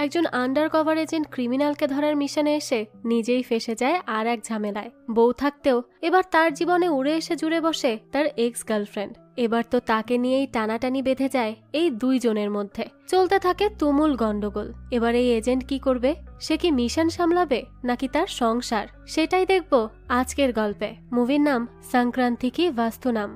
একজন under cover agent ক্রিমিনালকে ধরার মিশনে এসে নিজেই ফেসে যায় আর এক ঝামেলায়। বউ থাকতেও এবার তার জীবনে উড়ে এসে জুড়ে বসে তার এক্স গার্লফ্রেন্ড। এবার তো তাকে নিয়েই টানাটানি বেঁধে যায় এই দুইজনের মধ্যে। চলতে থাকে তুমুল গন্ডগোল। এবার এই এজেন্ট কি করবে? সে কি মিশন সামলাবে নাকি তার সংসার? সেটাই দেখব আজকের গল্পে। মুভির নাম সংক্রান্তি কি বাস্তুনাম।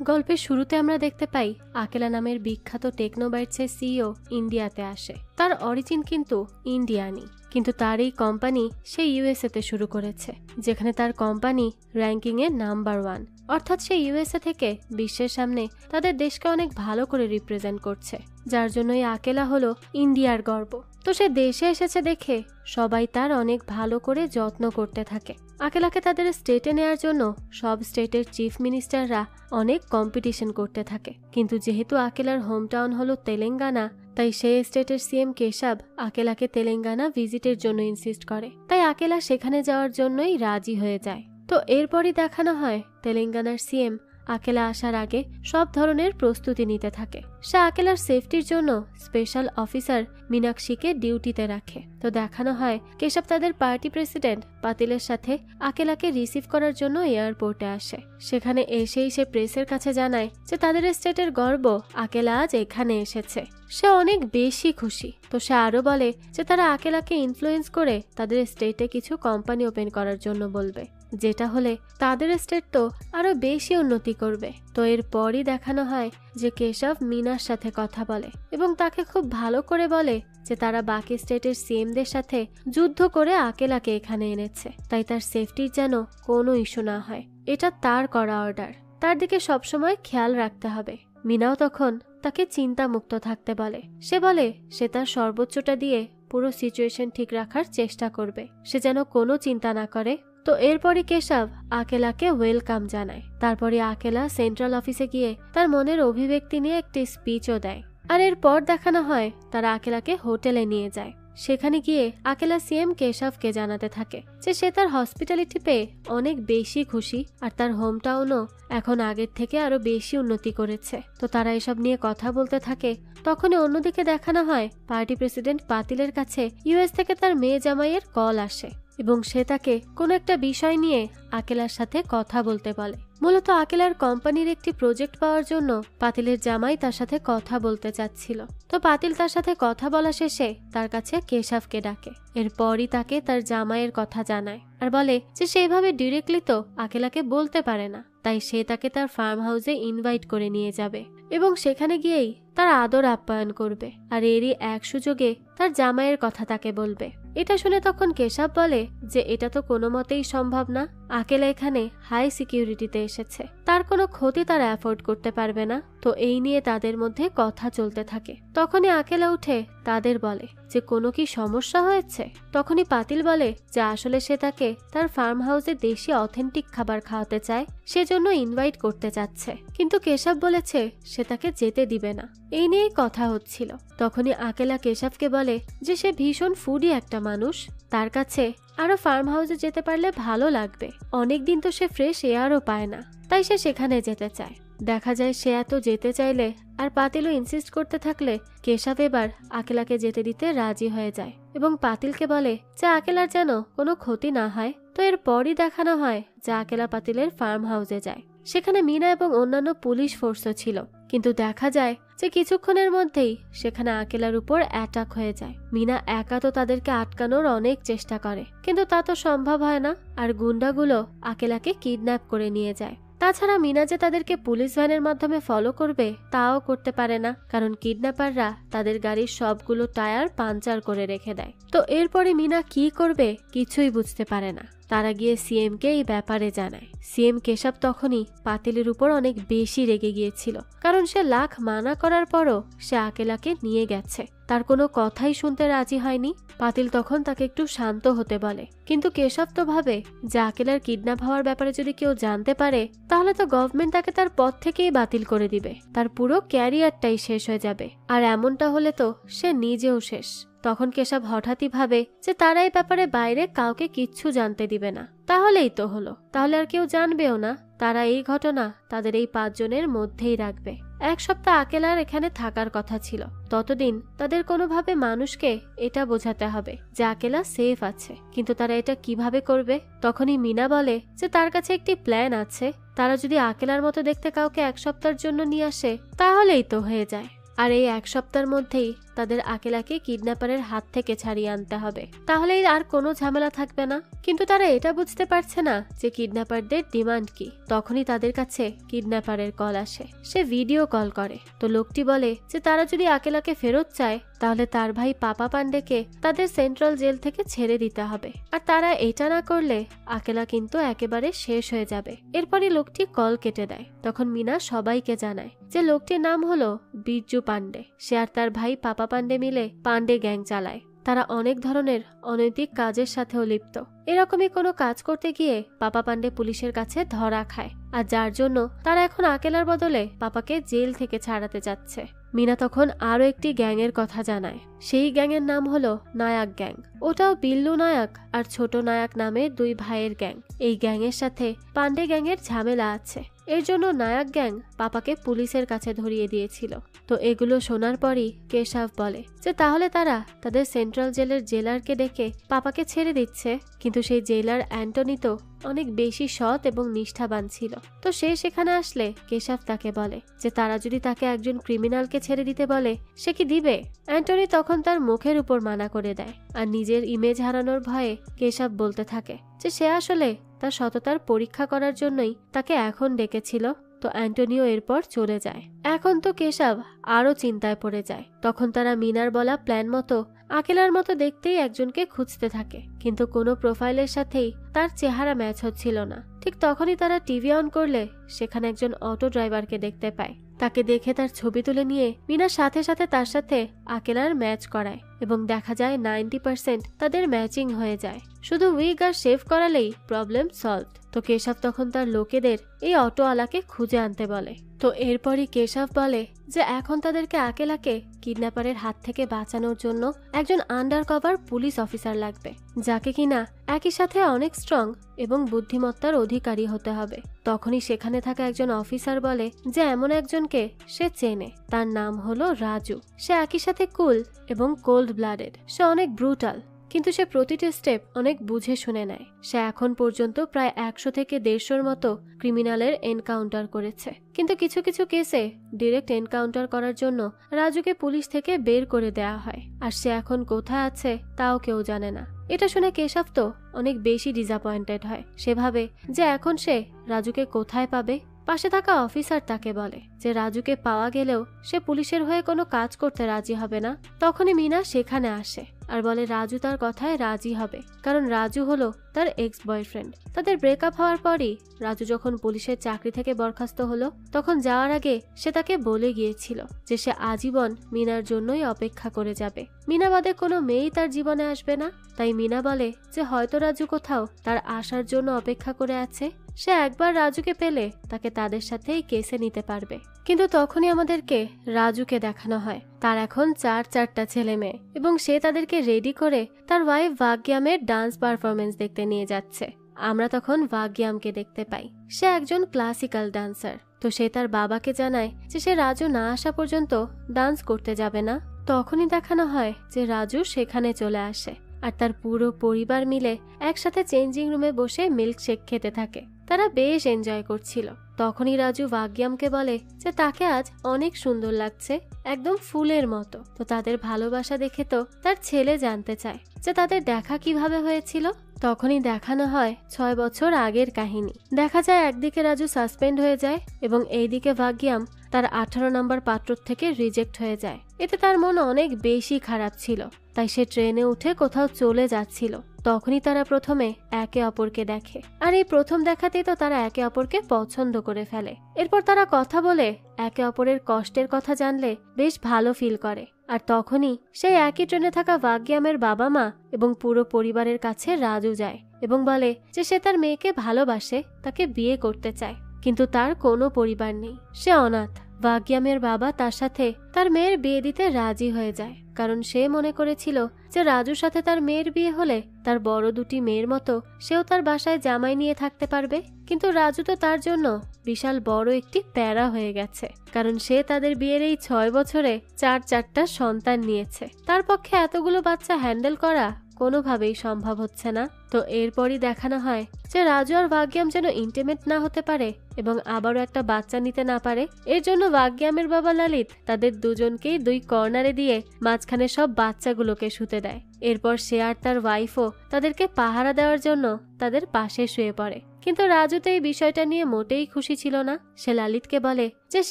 গল্পের শুরুতে আমরা দেখতে পাই আকেলা নামের বিখ্যাত টেকনোবাইটসের সিইও ইন্ডিয়াতে আসে। তার অরিজিন কিন্তু ইন্ডিয়ানি, কিন্তু তার এই কোম্পানি সে ইউএসএ শুরু করেছে, যেখানে তার কোম্পানি র্যাঙ্কিংয়ে নাম্বার 1। অর্থাৎ সে ইউএসএ থেকে বিশ্বের সামনে তাদের দেশকে অনেক ভালো করে রিপ্রেজেন্ট করছে, যার জন্যই আকেলা হলো ইন্ডিয়ার গর্ব। তো সে দেশে এসেছে দেখে সবাই তার অনেক ভালো করে যত্ন করতে থাকে। আকেলাকে তাদের স্টেটে নেয়ার জন্য সব স্টেটের চিফ মিনিস্টাররা অনেক কম্পিটিশন করতে থাকে। কিন্তু যেহেতু আকেলার হোম টাউন হলো তেলেঙ্গানা, তাই সেই স্টেটের সিএম কেশব আকেলাকে তেলেঙ্গানা ভিজিটের জন্য ইনসিস্ট করে। তাই আকেলা সেখানে যাওয়ার জন্যই রাজি হয়ে যায়। তো এরপরই দেখানো হয় তেলেঙ্গানার সিএম আকেলা আসার আগে সব ধরনের প্রস্তুতি নিতে থাকে। সে আকেলার সেফটির জন্য স্পেশাল অফিসার মীনাক্ষীকে ডিউটিতে রাখে। তো দেখানো হয় কেশব তাদের পার্টি প্রেসিডেন্ট পাতিলের সাথে আকেলাকে রিসিভ করার জন্য এয়ারপোর্টে আসে। সেখানে এসেই সে প্রেসের কাছে জানায় যে তাদের স্টেটের গর্ব আকেলা আজ এখানে এসেছে। সে অনেক বেশি খুশি। তো সে আরো বলে যে তারা আকেলাকে ইনফ্লুয়েন্স করে তাদের স্টেটে কিছু কোম্পানি ওপেন করার জন্য বলবে, যেটা হলে তাদের স্টেট তো আরো বেশি উন্নতি করবে। তো এরপরই দেখানো হয় যে কেশব মিনার সাথে কথা বলে এবং তাকে খুব ভালো করে বলে যে তারা বাকি স্টেটের সিএমদের সাথে যুদ্ধ করে আকেলাকে এখানে এনেছে, তাই তার সেফটির যেন কোনো ইস্যু না হয়। এটা তার করা অর্ডার, তার দিকে সবসময় খেয়াল রাখতে হবে। মিনাও তখন তাকে চিন্তামুক্ত থাকতে বলে। সে বলে সে তার সর্বোচ্চটা দিয়ে পুরো সিচুয়েশন ঠিক রাখার চেষ্টা করবে, সে যেন কোনো চিন্তা না করে। তো এরপরই কেশব আকেলাকে ওয়েলকাম জানায়। তারপরে আকেলা সেন্ট্রাল অফিসে গিয়ে তার মনের অভিব্যক্তি নিয়ে একটি স্পিচও দেয়। আর এরপর দেখানো হয় তারা আকেলাকে হোটেলে নিয়ে যায়। সেখানে গিয়ে আকেলা সিএম কেশবকে জানাতে থাকে যে সে তার হসপিটালিটি পেয়ে অনেক বেশি খুশি, আর তার হোম টাউনও এখন আগের থেকে আরো বেশি উন্নতি করেছে। তো তারা এসব নিয়ে কথা বলতে থাকে। তখনই অন্যদিকে দেখানো হয় পার্টি প্রেসিডেন্ট পাতিলের কাছে ইউএস থেকে তার মেয়ে জামাইয়ের কল আসে এবং সে তাকে কোনো একটা বিষয় নিয়ে আকেলার সাথে কথা বলতে বলে। মূলত আকেলার কোম্পানির একটি প্রজেক্ট পাওয়ার জন্য পাতিলের জামাই তার সাথে কথা বলতে চাচ্ছিল। তো পাতিল তার সাথে কথা বলা শেষে তার কাছে কেশবকে ডাকে। এরপরই তাকে তার জামাইয়ের কথা জানায় আর বলে যে সেইভাবে ডিরেক্টলি তো আকেলাকে বলতে পারে না, তাই সে তাকে তার ফার্ম হাউসে ইনভাইট করে নিয়ে যাবে এবং সেখানে গিয়েই তার আদর আপ্যায়ন করবে। আর এরই এক সুযোগে তার জামাইয়ের কথা তাকে বলবে। এটা শুনে তখন কেশব বলে যে এটা তো কোনো মতেই সম্ভব না। আকেলা এখানে হাই সিকিউরিটিতে এসেছে, তার কোনো ক্ষতি তারা অ্যাফোর্ড করতে পারবে না। তো এই নিয়ে তাদের মধ্যে কথা চলতে থাকে। তখনই আকেলা উঠে তাদের বলে যে কোনো কি সমস্যা হয়েছে। তখনই পাতিল বলে যে আসলে সে তাকে তার ফার্ম হাউসে দেশি অথেন্টিক খাবার খাওয়াতে চায়, সেজন্য ইনভাইট করতে চাচ্ছে। কিন্তু কেশব বলেছে সে তাকে যেতে দিবে না। এই নিয়েই কথা হচ্ছিল। তখনই আকেলা কেশবকে বলে যে সে ভীষণ ফুডি একটা মানুষ, তার কাছে আরো ফার্ম হাউসে যেতে পারলে ভালো লাগবে। অনেকদিন তো সে ফ্রেশ এয়ারও পায় না, তাই সে সেখানে যেতে চায়। দেখা যায় সে এত যেতে চাইলে আর পাতিলও ইনসিস্ট করতে থাকলে কেশব এবার আকেলাকে যেতে দিতে রাজি হয়ে যায় এবং পাতিলকে বলে যে আকেলার যেন কোনো ক্ষতি না হয়। তো এরপরই দেখানো হয় যে আকেলা পাতিলের ফার্ম হাউসে যায়। সেখানে মিনা এবং অন্যান্য পুলিশ ফোর্সও ছিল, কিন্তু দেখা যায় যে কিছুক্ষণের মধ্যেই সেখানে আকেলার উপর অ্যাটাক হয়ে যায়। মিনা একা তো তাদেরকে আটকানোর অনেক চেষ্টা করে, কিন্তু তা তো সম্ভব হয় না। আর গুন্ডাগুলো আকেলাকে কিডন্যাপ করে নিয়ে যায়। তাছাড়া মিনা যে তাদেরকে পুলিশ ভ্যানের মাধ্যমে ফলো করবে তাও করতে পারে না, কারণ কিডন্যাপাররা তাদের গাড়ির সবগুলো টায়ার পাঞ্চার করে রেখে দেয়। তো এরপরে মিনা কি করবে কিছুই বুঝতে পারে না। তারা গিয়ে সিএম কে এই ব্যাপারে জানায়। সিএম কেশব তখনই পাতিলের উপর অনেক বেশি রেগে গিয়েছিল, কারণ সে লাখ মানা করার পরও সে আকেলাকে নিয়ে গেছে, তার কোনো কথাই শুনতে রাজি হয়নি। পাতিল তখন তাকে একটু শান্ত হতে বলে, কিন্তু কেশব তো ভাবে যে আকেলার কিডন্যাপ হওয়ার ব্যাপারে যদি কেউ জানতে পারে তাহলে তো গভর্নমেন্ট তাকে তার পদ থেকেই বাতিল করে দিবে, তার পুরো ক্যারিয়ারটাই শেষ হয়ে যাবে। আর এমনটা হলে তো সে নিজেও শেষ। তখন কেশব হঠাৎই ভাবে যে তারা এই ব্যাপারে বাইরে কাউকে কিচ্ছু জানতে দিবে না। তাহলেই তো হলো, তাহলে আর কেউ জানবেও না। তারা এই ঘটনা তাদের এই 5 জনের মধ্যেই রাখবে। 1 সপ্তাহ আকেলার এখানে থাকার কথা ছিল। ততদিন তাদের কোনোভাবে মানুষকে এটা বোঝাতে হবে যে আকেলা সেফ আছে। কিন্তু তারা এটা কিভাবে করবে? তখনই মিনা বলে যে তার কাছে একটি প্ল্যান আছে। তারা যদি আকেলার মতো দেখতে কাউকে 1 সপ্তাহের জন্য নিয়ে আসে তাহলেই তো হয়ে যায়। আর এই 1 সপ্তাহের মধ্যেই তাদের আকেলাকে কিডন্যাপারের হাত থেকে ছাড়িয়ে আনতে হবে, তাহলেই আর কোনো ঝামেলা থাকবে না। কিন্তু তারা এটা বুঝতে পারছে না যে কিডন্যাপারদের ডিমান্ড কি। তখনই তাদের কাছে কিডন্যাপারের কল আসে। সে ভিডিও কল করে। তো লোকটি বলে যে তারা যদি আকেলাকে ফেরত চায় তাহলে তার ভাই পাপা পান্ডেকে তাদের সেন্ট্রাল জেল থেকে ছেড়ে দিতে হবে। আর তারা এটা না করলে আকেলা কিন্তু একেবারে শেষ হয়ে যাবে। এরপরই লোকটি কল কেটে দেয়। তখন মিনা সবাইকে জানায় যে লোকটির নাম হলো বিরজু পান্ডে। সে আর তার ভাই পাপা পান্ডে মিলে পান্ডে গ্যাং চালায়। তারা অনেক ধরনের অনৈতিক কাজের সাথেও লিপ্ত। এরকমই কোনো কাজ করতে গিয়ে পাপা পান্ডে পুলিশের কাছে ধরা খায়, আর যার জন্য তারা এখন আকেলার বদলে পাপাকে জেল থেকে ছাড়াতে যাচ্ছে। মিনা তখন আরো একটি গ্যাংয়ের কথা জানায়। সেই গ্যাংয়ের নাম হলো নায়ক গ্যাং। ওটাও বিল্লু নায়ক আর ছোট নায়ক নামে 2 ভাইয়ের গ্যাং। এই গ্যাংয়ের সাথে পান্ডে গ্যাংয়ের ঝামেলা আছে। এর জন্য নায়ক গ্যাং পাপাকে পুলিশের কাছে ধরিয়ে দিয়েছিল। তো এগুলো শোনার পরই কেশব বলে যে তাহলে তারা তাদের সেন্ট্রাল জেলের জেলারকে ডেকে পাপাকে ছেড়ে দিচ্ছে। কিন্তু সেই জেলার অ্যান্টনি তো অনেক বেশি সৎ এবং নিষ্ঠাবান ছিল। তো সে সেখানে আসলে কেশব তাকে বলে যে তারা যদি তাকে একজন ক্রিমিনালকে ছেড়ে দিতে বলে সে কি দিবে? অ্যান্টনি তখন তার মুখের উপর মানা করে দেয়। আর নিজের ইমেজ হারানোর ভয়ে কেশব বলতে থাকে যে সে আসলে তার সততার পরীক্ষা করার জন্যই তাকে এখন ডেকেছিল। তো অ্যান্টনিও এরপর চলে যায়। এখন তো কেশব আরো চিন্তায় পড়ে যায়। তখন তারা মিনার বলা প্ল্যান মতো আকেলার মতো দেখতেই একজনকে খুঁজতে থাকে, কিন্তু কোনো প্রোফাইলের সাথেই তার চেহারা ম্যাচ হচ্ছিল না। ঠিক তখনই তারা টিভি অন করলে সেখানে একজন অটো ড্রাইভারকে দেখতে পায়। তাকে দেখে তার ছবি তুলে নিয়ে মিনা সাথে সাথে তার সাথে আকেলার ম্যাচ করায় এবং দেখা যায় 90% তাদের ম্যাচিং হয়ে যায়। শুধু উইগ আর শেভ করালেই প্রবলেম সলভ। তো কেশব তখন তার লোকেদের এই অটোওয়ালাকে খুঁজে আনতে বলে। তো এরপরই কেশব বলে যে এখন তাদেরকে আকেলাকে কিডন্যাপারের হাত থেকে বাঁচানোর জন্য একজন আন্ডার কভার পুলিশ অফিসার লাগবে, যাকে কিনা একই সাথে অনেক স্ট্রং এবং বুদ্ধিমত্তার অধিকারী হতে হবে। তখনই সেখানে থাকা একজন অফিসার বলে যে এমন একজনকে সে চেনে, তার নাম হলো রাজু। সে একই সাথে কুল এবং কোল্ড ব্লাডেড। সে অনেক ব্রুটাল, কিন্তু সে প্রতিটি স্টেপ অনেক বুঝে শুনে নেয়। সে এখন পর্যন্ত প্রায় 100 থেকে 150-র মতো ক্রিমিনালের এনকাউন্টার করেছে, কিন্তু কিছু কিছু কেসে ডিরেক্ট এনকাউন্টার করার জন্য রাজুকে পুলিশ থেকে বের করে দেয়া হয়। আর সে এখন কোথায় আছে তাও কেউ জানে না। এটা শুনে কেশব তো অনেক বেশি ডিসঅ্যাপয়েন্টেড হয়। সে ভাবে যে এখন সে রাজুকে কোথায় পাবে। পাশে থাকা অফিসার তাকে বলে যে রাজুকে পাওয়া গেলেও সে পুলিশের হয়ে কোনো কাজ করতে রাজি হবে না। তখনই মিনা সেখানে আসে আর বলে রাজু তার কথায় রাজি হবে, কারণ রাজু হলো তার এক্স বয়ফ্রেন্ড। তাদের ব্রেকআপ হওয়ার পরই রাজু যখন পুলিশের চাকরি থেকে বরখাস্ত হলো তখন যাওয়ার আগে সে তাকে বলে গিয়েছিল যে সে আজীবন মিনার জন্যই অপেক্ষা করে যাবে। মিনা বাদে কোনো মেয়েই তার জীবনে আসবে না। তাই মিনা বলে যে হয়তো রাজু কোথাও তার আসার জন্য অপেক্ষা করে আছে। সে একবার রাজুকে পেলে তাকে তাদের সাথেই কেসে নিতে পারবে। কিন্তু তখনই আমাদেরকে রাজুকে দেখানো হয় তার এখন 4টা ছেলে মেয়ে এবং সে তাদেরকে রেডি করে তার ওয়াইফ ভাগ্যামের ডান্স পারফরমেন্স দেখতে নিয়ে যাচ্ছে। আমরা তখন ভাগ্যামকে দেখতে পাই। সে একজন ক্লাসিক্যাল ডান্সার। তো সে তার বাবাকে জানায় যে সে রাজু না আসা পর্যন্ত ডান্স করতে যাবে না। তখনই দেখানো হয় যে রাজু সেখানে চলে আসে আর তার পুরো পরিবার মিলে একসাথে চেঞ্জিং রুমে বসে মিল্কশেক খেতে থাকে। তারা বেশ এনজয় করছিল। তখনই রাজু ভাগ্যামকে বলে যে তাকে আজ অনেক সুন্দর লাগছে, একদম ফুলের মতো। তো তাদের ভালোবাসা দেখে তো তার ছেলে জানতে চায় যে তাদের দেখা কিভাবে হয়েছিল। তখনই দেখানো হয় 6 বছর আগের কাহিনী। দেখা যায় একদিকে রাজু সাসপেন্ড হয়ে যায় এবং এইদিকে ভাগ্যাম তার 18 নম্বর পাত্র থেকে রিজেক্ট হয়ে যায়। এতে তার মন অনেক বেশি খারাপ ছিল। তাই সে ট্রেনে উঠে কোথাও চলে যাচ্ছিল। তখনই তারা প্রথমে একে অপরকে দেখে আর এই প্রথম দেখাতেই তো তারা একে অপরকে পছন্দ করে ফেলে। এরপর তারা কথা বলে একে অপরের কষ্টের কথা জানলে বেশ ভালো ফিল করে। আর তখনই সেই একই ট্রেনে থাকা ভাগ্যামের বাবা মা এবং পুরো পরিবারের কাছে রাজু যায় এবং বলে যে সে তার মেয়েকে ভালোবাসে, তাকে বিয়ে করতে চায়, কিন্তু তার কোনো পরিবার নেই, সে অনাথ। ভাগ্যামের বাবা তার সাথে তার মেয়ের বিয়ে দিতে রাজি হয়ে যায়, কারণ সে মনে করেছিল যে রাজুর সাথে তার মেয়ের বিয়ে হলে তার বড় দুটি মেয়ের মতো সেও তার বাসায় জামাই নিয়ে থাকতে পারবে। কিন্তু রাজু তো তার জন্য বিশাল বড় একটি প্যারা হয়ে গেছে, কারণ সে তাদের বিয়ের এই 6 বছরে 4টা সন্তান নিয়েছে। তার পক্ষে এতগুলো বাচ্চা হ্যান্ডেল করা কোনোভাবেই সম্ভব হচ্ছে না। তো এরপরই দেখানো হয় যে রাজু আর ভাগ্যাম যেন ইন্টিমেট না হতে পারে এবং আবারও একটা বাচ্চা নিতে না পারে। এর জন্য ভাগ্যামের বাবা ললিত তাদের দুজনকেই 2 কর্নারে দিয়ে মাঝখানে সব বাচ্চাগুলোকে শুতে দেয়। এরপর সে আর তার ওয়াইফও তাদেরকে পাহারা দেওয়ার জন্য তাদের পাশে শুয়ে পড়ে। কিন্তু রাজু তো এই বিষয়টা নিয়ে মোটেই খুশি ছিল না। সে ললিতকে বলে যে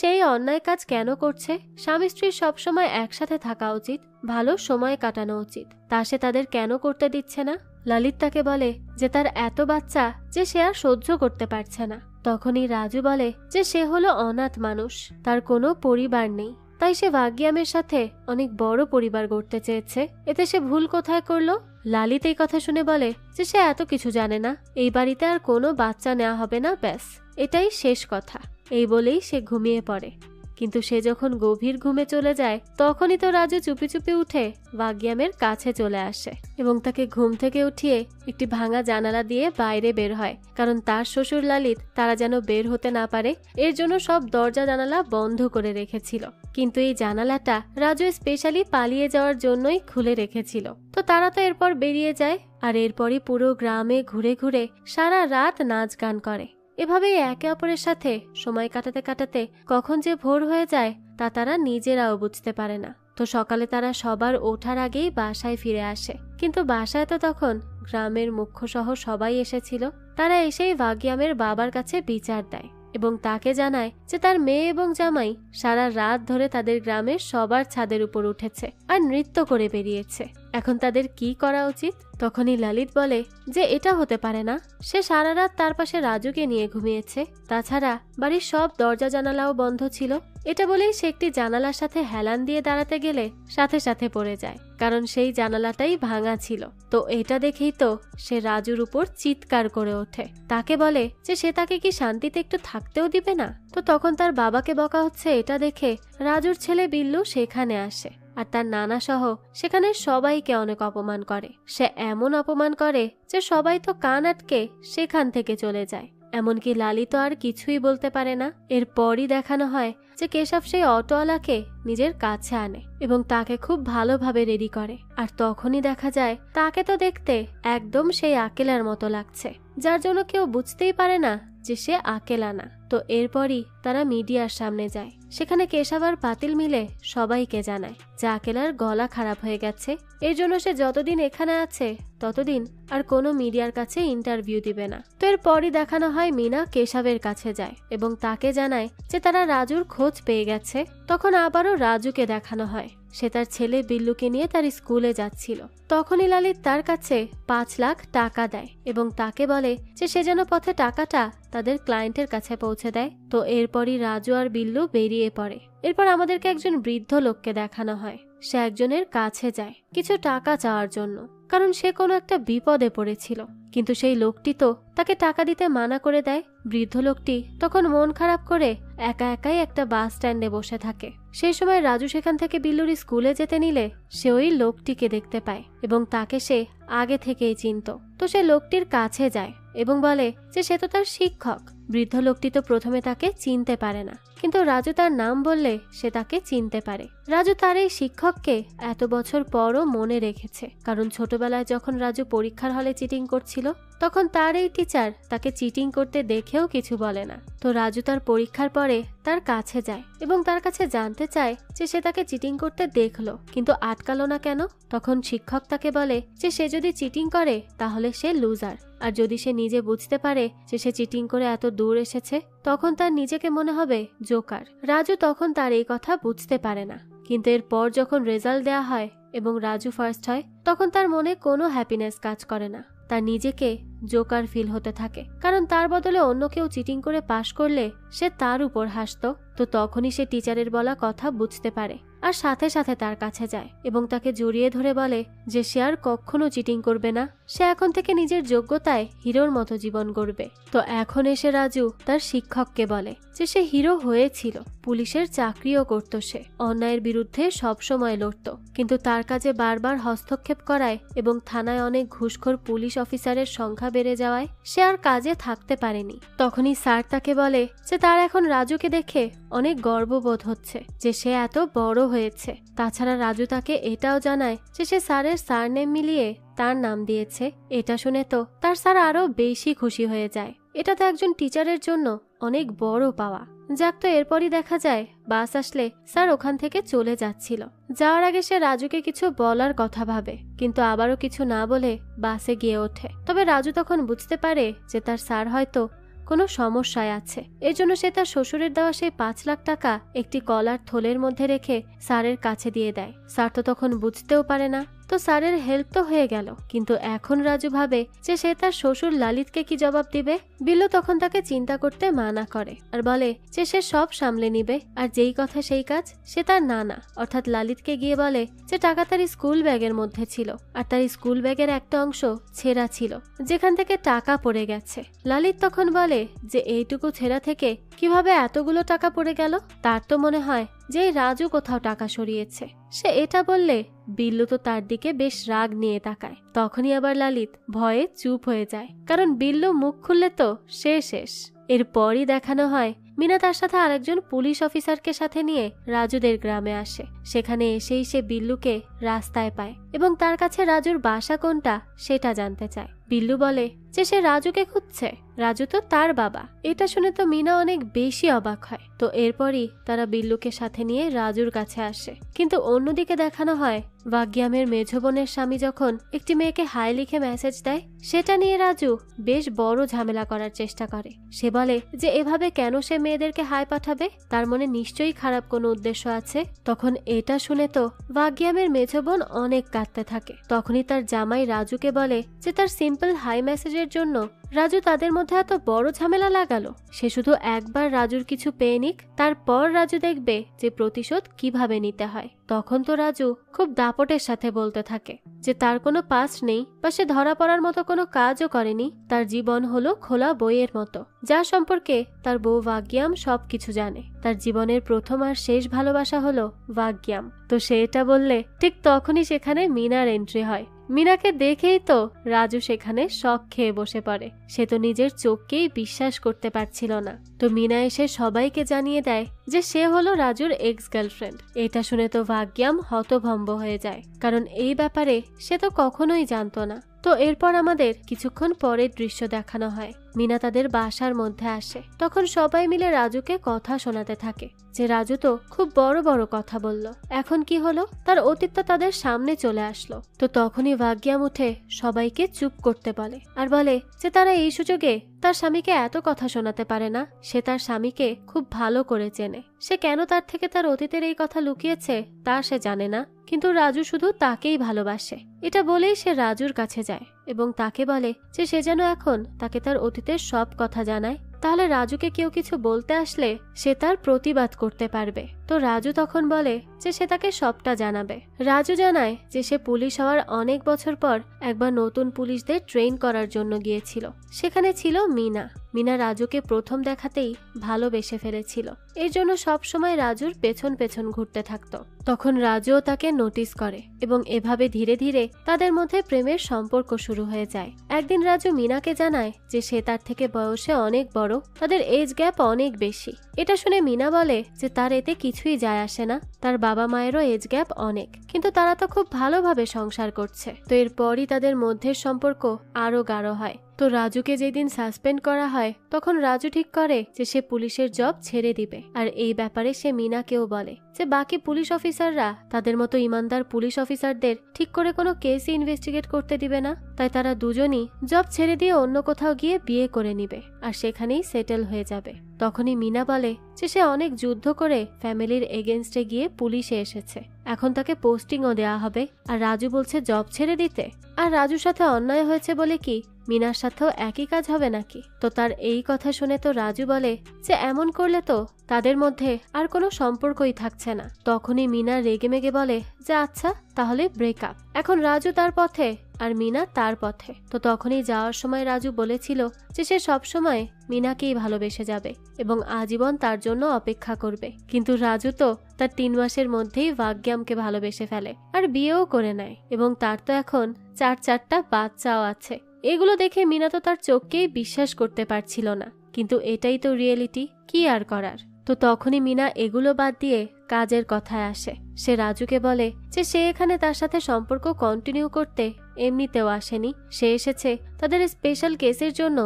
সেই অন্যায় কাজ কেন করছে, স্বামী স্ত্রীর সবসময় একসাথে থাকা উচিত, ভালো সময় কাটানো উচিত, তা সে তাদের কেন করতে দিচ্ছে না। ললিত তাকে বলে যে তার এত বাচ্চা যে সে আর সহ্য করতে পারছে না। তখনই রাজু বলে যে সে হলো অনাথ মানুষ, তার কোনো পরিবার নেই, তাই সে ভাগ্যামের সাথে অনেক বড় পরিবার গড়তে চেয়েছে। এতে সে ভুল কোথায় করলো? ললিত এই কথা শুনে বলে যে সে এত কিছু জানে না, এই বাড়িতে আর কোনো বাচ্চা নেওয়া হবে না, ব্যাস এটাই শেষ কথা। এই বলেই সে ঘুমিয়ে পড়ে। কিন্তু সে যখন গভীর ঘুমে চলে যায় তখনই তো রাজু চুপি চুপি উঠে ভাগ্যামের কাছে চলে আসে এবং তাকে ঘুম থেকে উঠিয়ে একটি ভাঙা জানালা দিয়ে বাইরে বের হয়, কারণ তার শ্বশুর ললিত তারা যেন বের হতে না পারে এর জন্য সব দরজা জানালা বন্ধ করে রেখেছিল। কিন্তু এই জানালাটা রাজু স্পেশালি পালিয়ে যাওয়ার জন্যই খুলে রেখেছিল। তো তারা তো এরপর বেরিয়ে যায় আর এরপরই পুরো গ্রামে ঘুরে ঘুরে সারা রাত নাচ গান করে। এভাবেই একে অপরের সাথে সময় কাটাতে কাটাতে কখন যে ভোর হয়ে যায় তা তারা নিজেরাও বুঝতে পারে না। তো সকালে তারা সবার ওঠার আগেই বাসায় ফিরে আসে, কিন্তু বাসায় তো তখন গ্রামের মুখ্য সহ সবাই এসেছিল। তারা এসেই ভাগ্যামের বাবার কাছে বিচার দেয় এবং তাকে জানায় যে তার মেয়ে এবং জামাই সারা রাত ধরে তাদের গ্রামের সবার ছাদের উপর উঠেছে আর নৃত্য করে বেরিয়েছে, এখন তাদের কি করা উচিত। তখনই ললিত বলে যে এটা হতে পারে না, সে সারা রাত তার পাশে রাজুকে নিয়ে ঘুমিয়েছে, তাছাড়া বাড়ির সব দরজা জানালাও বন্ধ ছিল। এটা বলেই সে একটি জানালার সাথে হেলান দিয়ে দাঁড়াতে গেলে সাথে সাথে পড়ে যায়, কারণ সেই জানালাটাই ভাঙা ছিল। তো এটা দেখেই তো সে রাজুর উপর চিৎকার করে ওঠে, তাকে বলে যে সে তাকে কি শান্তিতে একটু থাকতেও দিবে না। তো তখন তার বাবাকে বকা হচ্ছে এটা দেখে রাজুর ছেলে বিল্লু সেখানে আসে আর তার নানা সহ সেখানে সবাইকে অনেক অপমান করে। সে এমন অপমান করে যে সবাই তো কান আটকে সেখান থেকে চলে যায়, এমনকি লালিত আর কিছুই বলতে পারে না। এরপরই দেখানো হয় যে কেশব সেই অটোওয়ালাকে নিজের কাছে আনে এবং তাকে খুব ভালোভাবে রেডি করে। আর তখনই দেখা যায় তাকে তো দেখতে একদম সেই আকেলার মতো লাগছে, যার জন্য কেউ বুঝতেই পারে না যে সে আকেলা না। তো এরপরই তারা মিডিয়ার সামনে যায়, সেখানে কেশব আর পাতিল মিলে সবাইকে জানায় যে আকেলার গলা খারাপ হয়ে গেছে, এর জন্য সে যতদিন এখানে আছে ততদিন আর কোনো মিডিয়ার কাছে ইন্টারভিউ দিবে না। তো এরপরই দেখানো হয় মিনা কেশবের কাছে যায় এবং তাকে জানায় যে তারা রাজুর খোঁজ পেয়ে গেছে। তখন আবারও রাজুকে দেখানো হয় সে তার ছেলে বিল্লুকে নিয়ে তার স্কুলে যাচ্ছিল। তখনই ললিত তার কাছে 5 লাখ টাকা দেয় এবং তাকে বলে যে সে যেন পথে টাকাটা তাদের ক্লায়েন্টের কাছে পৌঁছে দেয়। তো এরপরই রাজু আর বিল্লু বেরিয়ে পড়ে। এরপর আমাদেরকে একজন বৃদ্ধ লোককে দেখানো হয়, সে একজনের কাছে যায় কিছু টাকা চাওয়ার জন্য, কারণ সে কোনো একটা বিপদে পড়েছিল। কিন্তু সেই লোকটি তো তাকে টাকা দিতে মানা করে দেয়। বৃদ্ধ লোকটি তখন মন খারাপ করে একা একাই একটা বাস স্ট্যান্ডে বসে থাকে। সেই সময় রাজু সেখান থেকে বিল্লুর স্কুলে যেতে নিলে সে ওই লোকটিকে দেখতে পায় এবং তাকে সে আগে থেকেই চিনত। তো সে লোকটির কাছে যায় এবং বলে যে সে তো তার শিক্ষক। বৃদ্ধ লোকটি তো প্রথমে তাকে চিনতে পারে না, কিন্তু রাজু তার নাম বললে সে তাকে চিনতে পারে। রাজু তার এই শিক্ষককে এত বছর পরও মনে রেখেছে, কারণ ছোটবেলায় যখন রাজু পরীক্ষার হলে চিটিং করছিল তখন তার এই টিচার তাকে চিটিং করতে দেখেও কিছু বলে না। তো রাজু তার পরীক্ষার পরে তার কাছে যায় এবং তার কাছে জানতে চায় যে সে তাকে চিটিং করতে দেখলো কিন্তু আটকালো না কেন। তখন শিক্ষক তাকে বলে যে সে যদি চিটিং করে তাহলে সে লুজার, আর যদি সে নিজে বুঝতে পারে যে সে চিটিং করে এত দূর এসেছে তখন তার নিজেকে মনে হবে জোকার। রাজু তখন তার এই কথা বুঝতে পারে না, কিন্তু এরপর যখন রেজাল্ট দেয়া হয় এবং রাজু ফার্স্ট হয় তখন তার মনে কোনো হ্যাপিনেস কাজ করে না, তার নিজেকে জোকার ফিল হতে থাকে, কারণ তার বদলে অন্য কেউ চিটিং করে পাশ করলে সে তার উপর হাসতো। তো তো তখনই সে টিচারের বলা কথা বুঝতে পারে আর সাথে সাথে তার কাছে যায় এবং তাকে জড়িয়ে ধরে বলে যে সে আর কখনো চিটিং করবে না, সে এখন থেকে নিজের যোগ্যতায় হিরোর মতো জীবন গড়বে। তো এখন এসে রাজু তার শিক্ষককে বলে যে সে হিরো হয়েছিল, পুলিশের চাকরিও করত, সে অন্যায়ের বিরুদ্ধে সবসময় লড়ত, কিন্তু তার কাজে বারবার হস্তক্ষেপ করায় এবং থানায় অনেক ঘুষখোর পুলিশ অফিসারের সংখ্যা বেড়ে যাওয়ায় সে আর কাজে থাকতে পারেনি। তখনই স্যার তাকে বলে যে তার এখন রাজুকে দেখে অনেক গর্ববোধ হচ্ছে যে সে এত বড় হয়েছে। তাছাড়া রাজু তাকে এটাও জানায় যে সে স্যারের সারনেম মিলিয়ে তার নাম দিয়েছে। এটা শুনে তো তার স্যার আরো বেশি খুশি হয়ে যায়। এটা তো একজন টিচারের জন্য অনেক বড় পাওয়া। যাক, তো এরপরই দেখা যায় বাস আসলে স্যার ওখান থেকে চলে যাচ্ছিল। যাওয়ার আগে সে রাজুকে কিছু বলার কথা ভাবে, কিন্তু আবারও কিছু না বলে বাসে গিয়ে ওঠে। তবে রাজু তখন বুঝতে পারে যে তার স্যার হয়তো কোনো সমস্যায় আছে। এর জন্য সে তার শ্বশুরের দেওয়া সেই 5 লাখ টাকা একটি কলার থলের মধ্যে রেখে স্যারের কাছে দিয়ে দেয়। স্যার তো তখন বুঝতেও পারে না, তো স্যারের হেল্প তো হয়ে গেল, কিন্তু এখন রাজু ভাবে যে সে তার শ্বশুর লালিতকে কি জবাব দিবে। বিল্লু তখন তাকে চিন্তা করতে মানা করে আর বলে যে সে সব সামলে নিবে, আর যেই কথা সেই কাজ। সে তার নানা অর্থাৎ লালিতকে গিয়ে বলে যে টাকা তার স্কুল ব্যাগের মধ্যে ছিল, আর তার স্কুল ব্যাগের একটা অংশ ছেঁড়া ছিল যেখান থেকে টাকা পড়ে গেছে। লালিত তখন বলে যে এইটুকু ছেঁড়া থেকে কিভাবে এতগুলো টাকা পড়ে গেল, তার তো মনে হয় যে রাজু কোথাও টাকা সরিয়েছে। সে এটা বললে বিল্লু তো তার দিকে বেশ রাগ নিয়ে তাকায়। তখনই আবার লালিত ভয়ে চুপ হয়ে যায়, কারণ বিল্লু মুখ খুললে তো সে শেষ। এরপরই দেখানো হয় মিনা তার সাথে আরেকজন পুলিশ অফিসারকে সাথে নিয়ে রাজুদের গ্রামে আসে। সেখানে এসেই সে বিল্লুকে রাস্তায় পায় এবং তার কাছে রাজুর বাসা কোনটা সেটা জানতে চায়। বিল্লু বলে যে সে রাজুকে খুঁজছে, রাজু তো তার বাবা। এটা শুনে তো মিনা অনেক বেশি অবাক হয়। তো এরপরই তারা বিল্লুকে সাথে নিয়ে রাজুর কাছে আসে, কিন্তু অন্যদিকে দেখানো হয় ভাগ্যামের মেঝো বোনের স্বামী যখন একটি মেয়েকে হাই লিখে মেসেজ দেয়, সেটা নিয়ে রাজু বেশ বড় ঝামেলা করার চেষ্টা করে। সে বলে যে এভাবে কেন সে মেয়েদেরকে হাই পাঠাবে, তার মনে নিশ্চয়ই খারাপ কোনো উদ্দেশ্য আছে। তখন এটা শুনে তো ভাগ্যামের মেঝো বোন অনেক কাঁদতে থাকে। তখনই তার জামাই রাজুকে বলে যে তার সিম্পল হাই মেসেজের জন্য রাজু তাদের মধ্যে এত বড় ঝামেলা লাগালো। সে শুধু একবার রাজুর কিছু পেয়ে নিক, তারপর রাজু দেখবে যে প্রতিশোধ কিভাবে নিতে হয়। তখন তো রাজু খুব দাপটের সাথে বলতে থাকে যে তার কোনো পাস্ট নেই বা সে ধরা পড়ার মতো কোনো কাজও করেনি। তার জীবন হলো খোলা বইয়ের মতো, যা সম্পর্কে তার বউ ভাগ্যাম সবকিছু জানে। তার জীবনের প্রথম আর শেষ ভালোবাসা হলো ভাগ্যাম। তো সে এটা বললে ঠিক তখনই সেখানে মিনার এন্ট্রি হয়। মিনাকে দেখেই তো রাজু সেখানে শক খেয়ে বসে পড়ে। সে তো নিজের চোখকেই বিশ্বাস করতে পারছিল না। তো মিনা এসে সবাইকে জানিয়ে দেয় যে সে হলো রাজুর এক্স গার্লফ্রেন্ড। এটা শুনে তো ভাগ্যাম হতভম্ব হয়ে যায়, কারণ এই ব্যাপারে সে তো কখনোই জানতো না। তো এরপর আমাদের কিছুক্ষণ পরের দৃশ্য দেখানো হয়। মিনা তাদের বাসার মধ্যে আসে। তখন সবাই মিলে রাজুকে কথা শোনাতে থাকে যে রাজু তো খুব বড় বড় কথা বলল, এখন কি হলো, তার অতীত তো তাদের সামনে চলে আসলো। তো তখনই ভাগ্যাম উঠে সবাইকে চুপ করতে বলে আর বলে যে তারা এই সুযোগে তার স্বামীকে এত কথা শোনাতে পারে না। সে তার স্বামীকে খুব ভালো করে চেনে। সে কেন তার থেকে তার অতীতের এই কথা লুকিয়েছে তা সে জানে না, কিন্তু রাজু শুধু তাকেই ভালোবাসে। এটা বলেই সে রাজুর কাছে যায় এবং তাকে বলে যে সে যেন এখন তাকে তার অতীতের সব কথা জানায়, তাহলে রাজুকে কেউ কিছু বলতে আসলে সে তার প্রতিবাদ করতে পারবে। তো রাজু তখন বলে যে সে তাকে সবটা জানাবে। রাজু জানায় যে সে পুলিশ হওয়ার অনেক বছর পর একবার নতুন পুলিশদের ট্রেন করার জন্য গিয়েছিল। সেখানে ছিল মিনা। মিনা রাজুকে প্রথম দেখাতেই ভালোবেসে ফেলেছিল, এর জন্য সবসময় রাজুর পেছন পেছন ঘুরতে থাকতো। তখন রাজুও তাকে নোটিস করে এবং এভাবে ধীরে ধীরে তাদের মধ্যে প্রেমের সম্পর্ক শুরু হয়ে যায়। একদিন রাজু মিনাকে জানায় যে সে তার থেকে বয়সে অনেক বড়, তাদের এজ গ্যাপ অনেক বেশি। এটা শুনে মিনা বলে যে তার এতে কিছুই যায় আসে না, তার বাবা মায়েরও এজ গ্যাপ অনেক, কিন্তু তারা তো খুব ভালোভাবে সংসার করছে। তো এরপরই তাদের মধ্যে সম্পর্ক আরো গাঢ় হয়। তো রাজুকে যেদিন সাসপেন্ড করা হয় তখন রাজু ঠিক করে যে সে পুলিশের জব ছেড়ে দিবে, আর এই ব্যাপারে সে মিনাকেও বলে যে বাকি পুলিশ অফিসাররা তাদের মতো ইমানদার পুলিশ অফিসারদের ঠিক করে কোনো কেসই ইনভেস্টিগেট করতে দিবে না, তাই তারা দুজনই জব ছেড়ে দিয়ে অন্য কোথাও গিয়ে বিয়ে করে নিবে আর সেখানেই সেটেল হয়ে যাবে। তখনই মিনা বলে যে সে অনেক যুদ্ধ করে ফ্যামিলির এগেনস্টে গিয়ে পুলিশে এসেছে, এখন তাকে পোস্টিংও দেওয়া হবে। আর রাজু বলছে জব ছেড়ে দিতে, আর রাজুর সাথে অন্যায় হয়েছে বলে কি মিনার সাথেও একই কাজ হবে নাকি? তো তার এই কথা শুনে তো রাজু বলে যে এমন করলে তো তাদের মধ্যে আর কোনো সম্পর্কই থাকছে না। তখনই মিনা রেগেমেগে বলে যে আচ্ছা তাহলে ব্রেকআপ। এখন রাজু তার পথে আর মিনা তার পথে। তো তখনই যাওয়ার সময় রাজু বলেছিল যে সে সবসময় মিনাকেই ভালোবেসে যাবে এবং আজীবন তার জন্য অপেক্ষা করবে। কিন্তু রাজু তো তার 3 মাসের মধ্যেই ভাগ্যামকে ভালোবেসে ফেলে আর বিয়েও করে নেয় এবং তার তো এখন 4টা বাচ্চাও আছে। এগুলো দেখে মিনা তো তার চোখকেই বিশ্বাস করতে পারছিল না, কিন্তু এটাই তো রিয়েলিটি, কি আর করার। তো তখনই মিনা এগুলো বাদ দিয়ে কাজের কথায় আসে। সে রাজুকে বলে যে সে এখানে তার সাথে সম্পর্ক কন্টিনিউ করতে এমনিতেও আসেনি, সে এসেছে তাদের স্পেশাল কেসের জন্য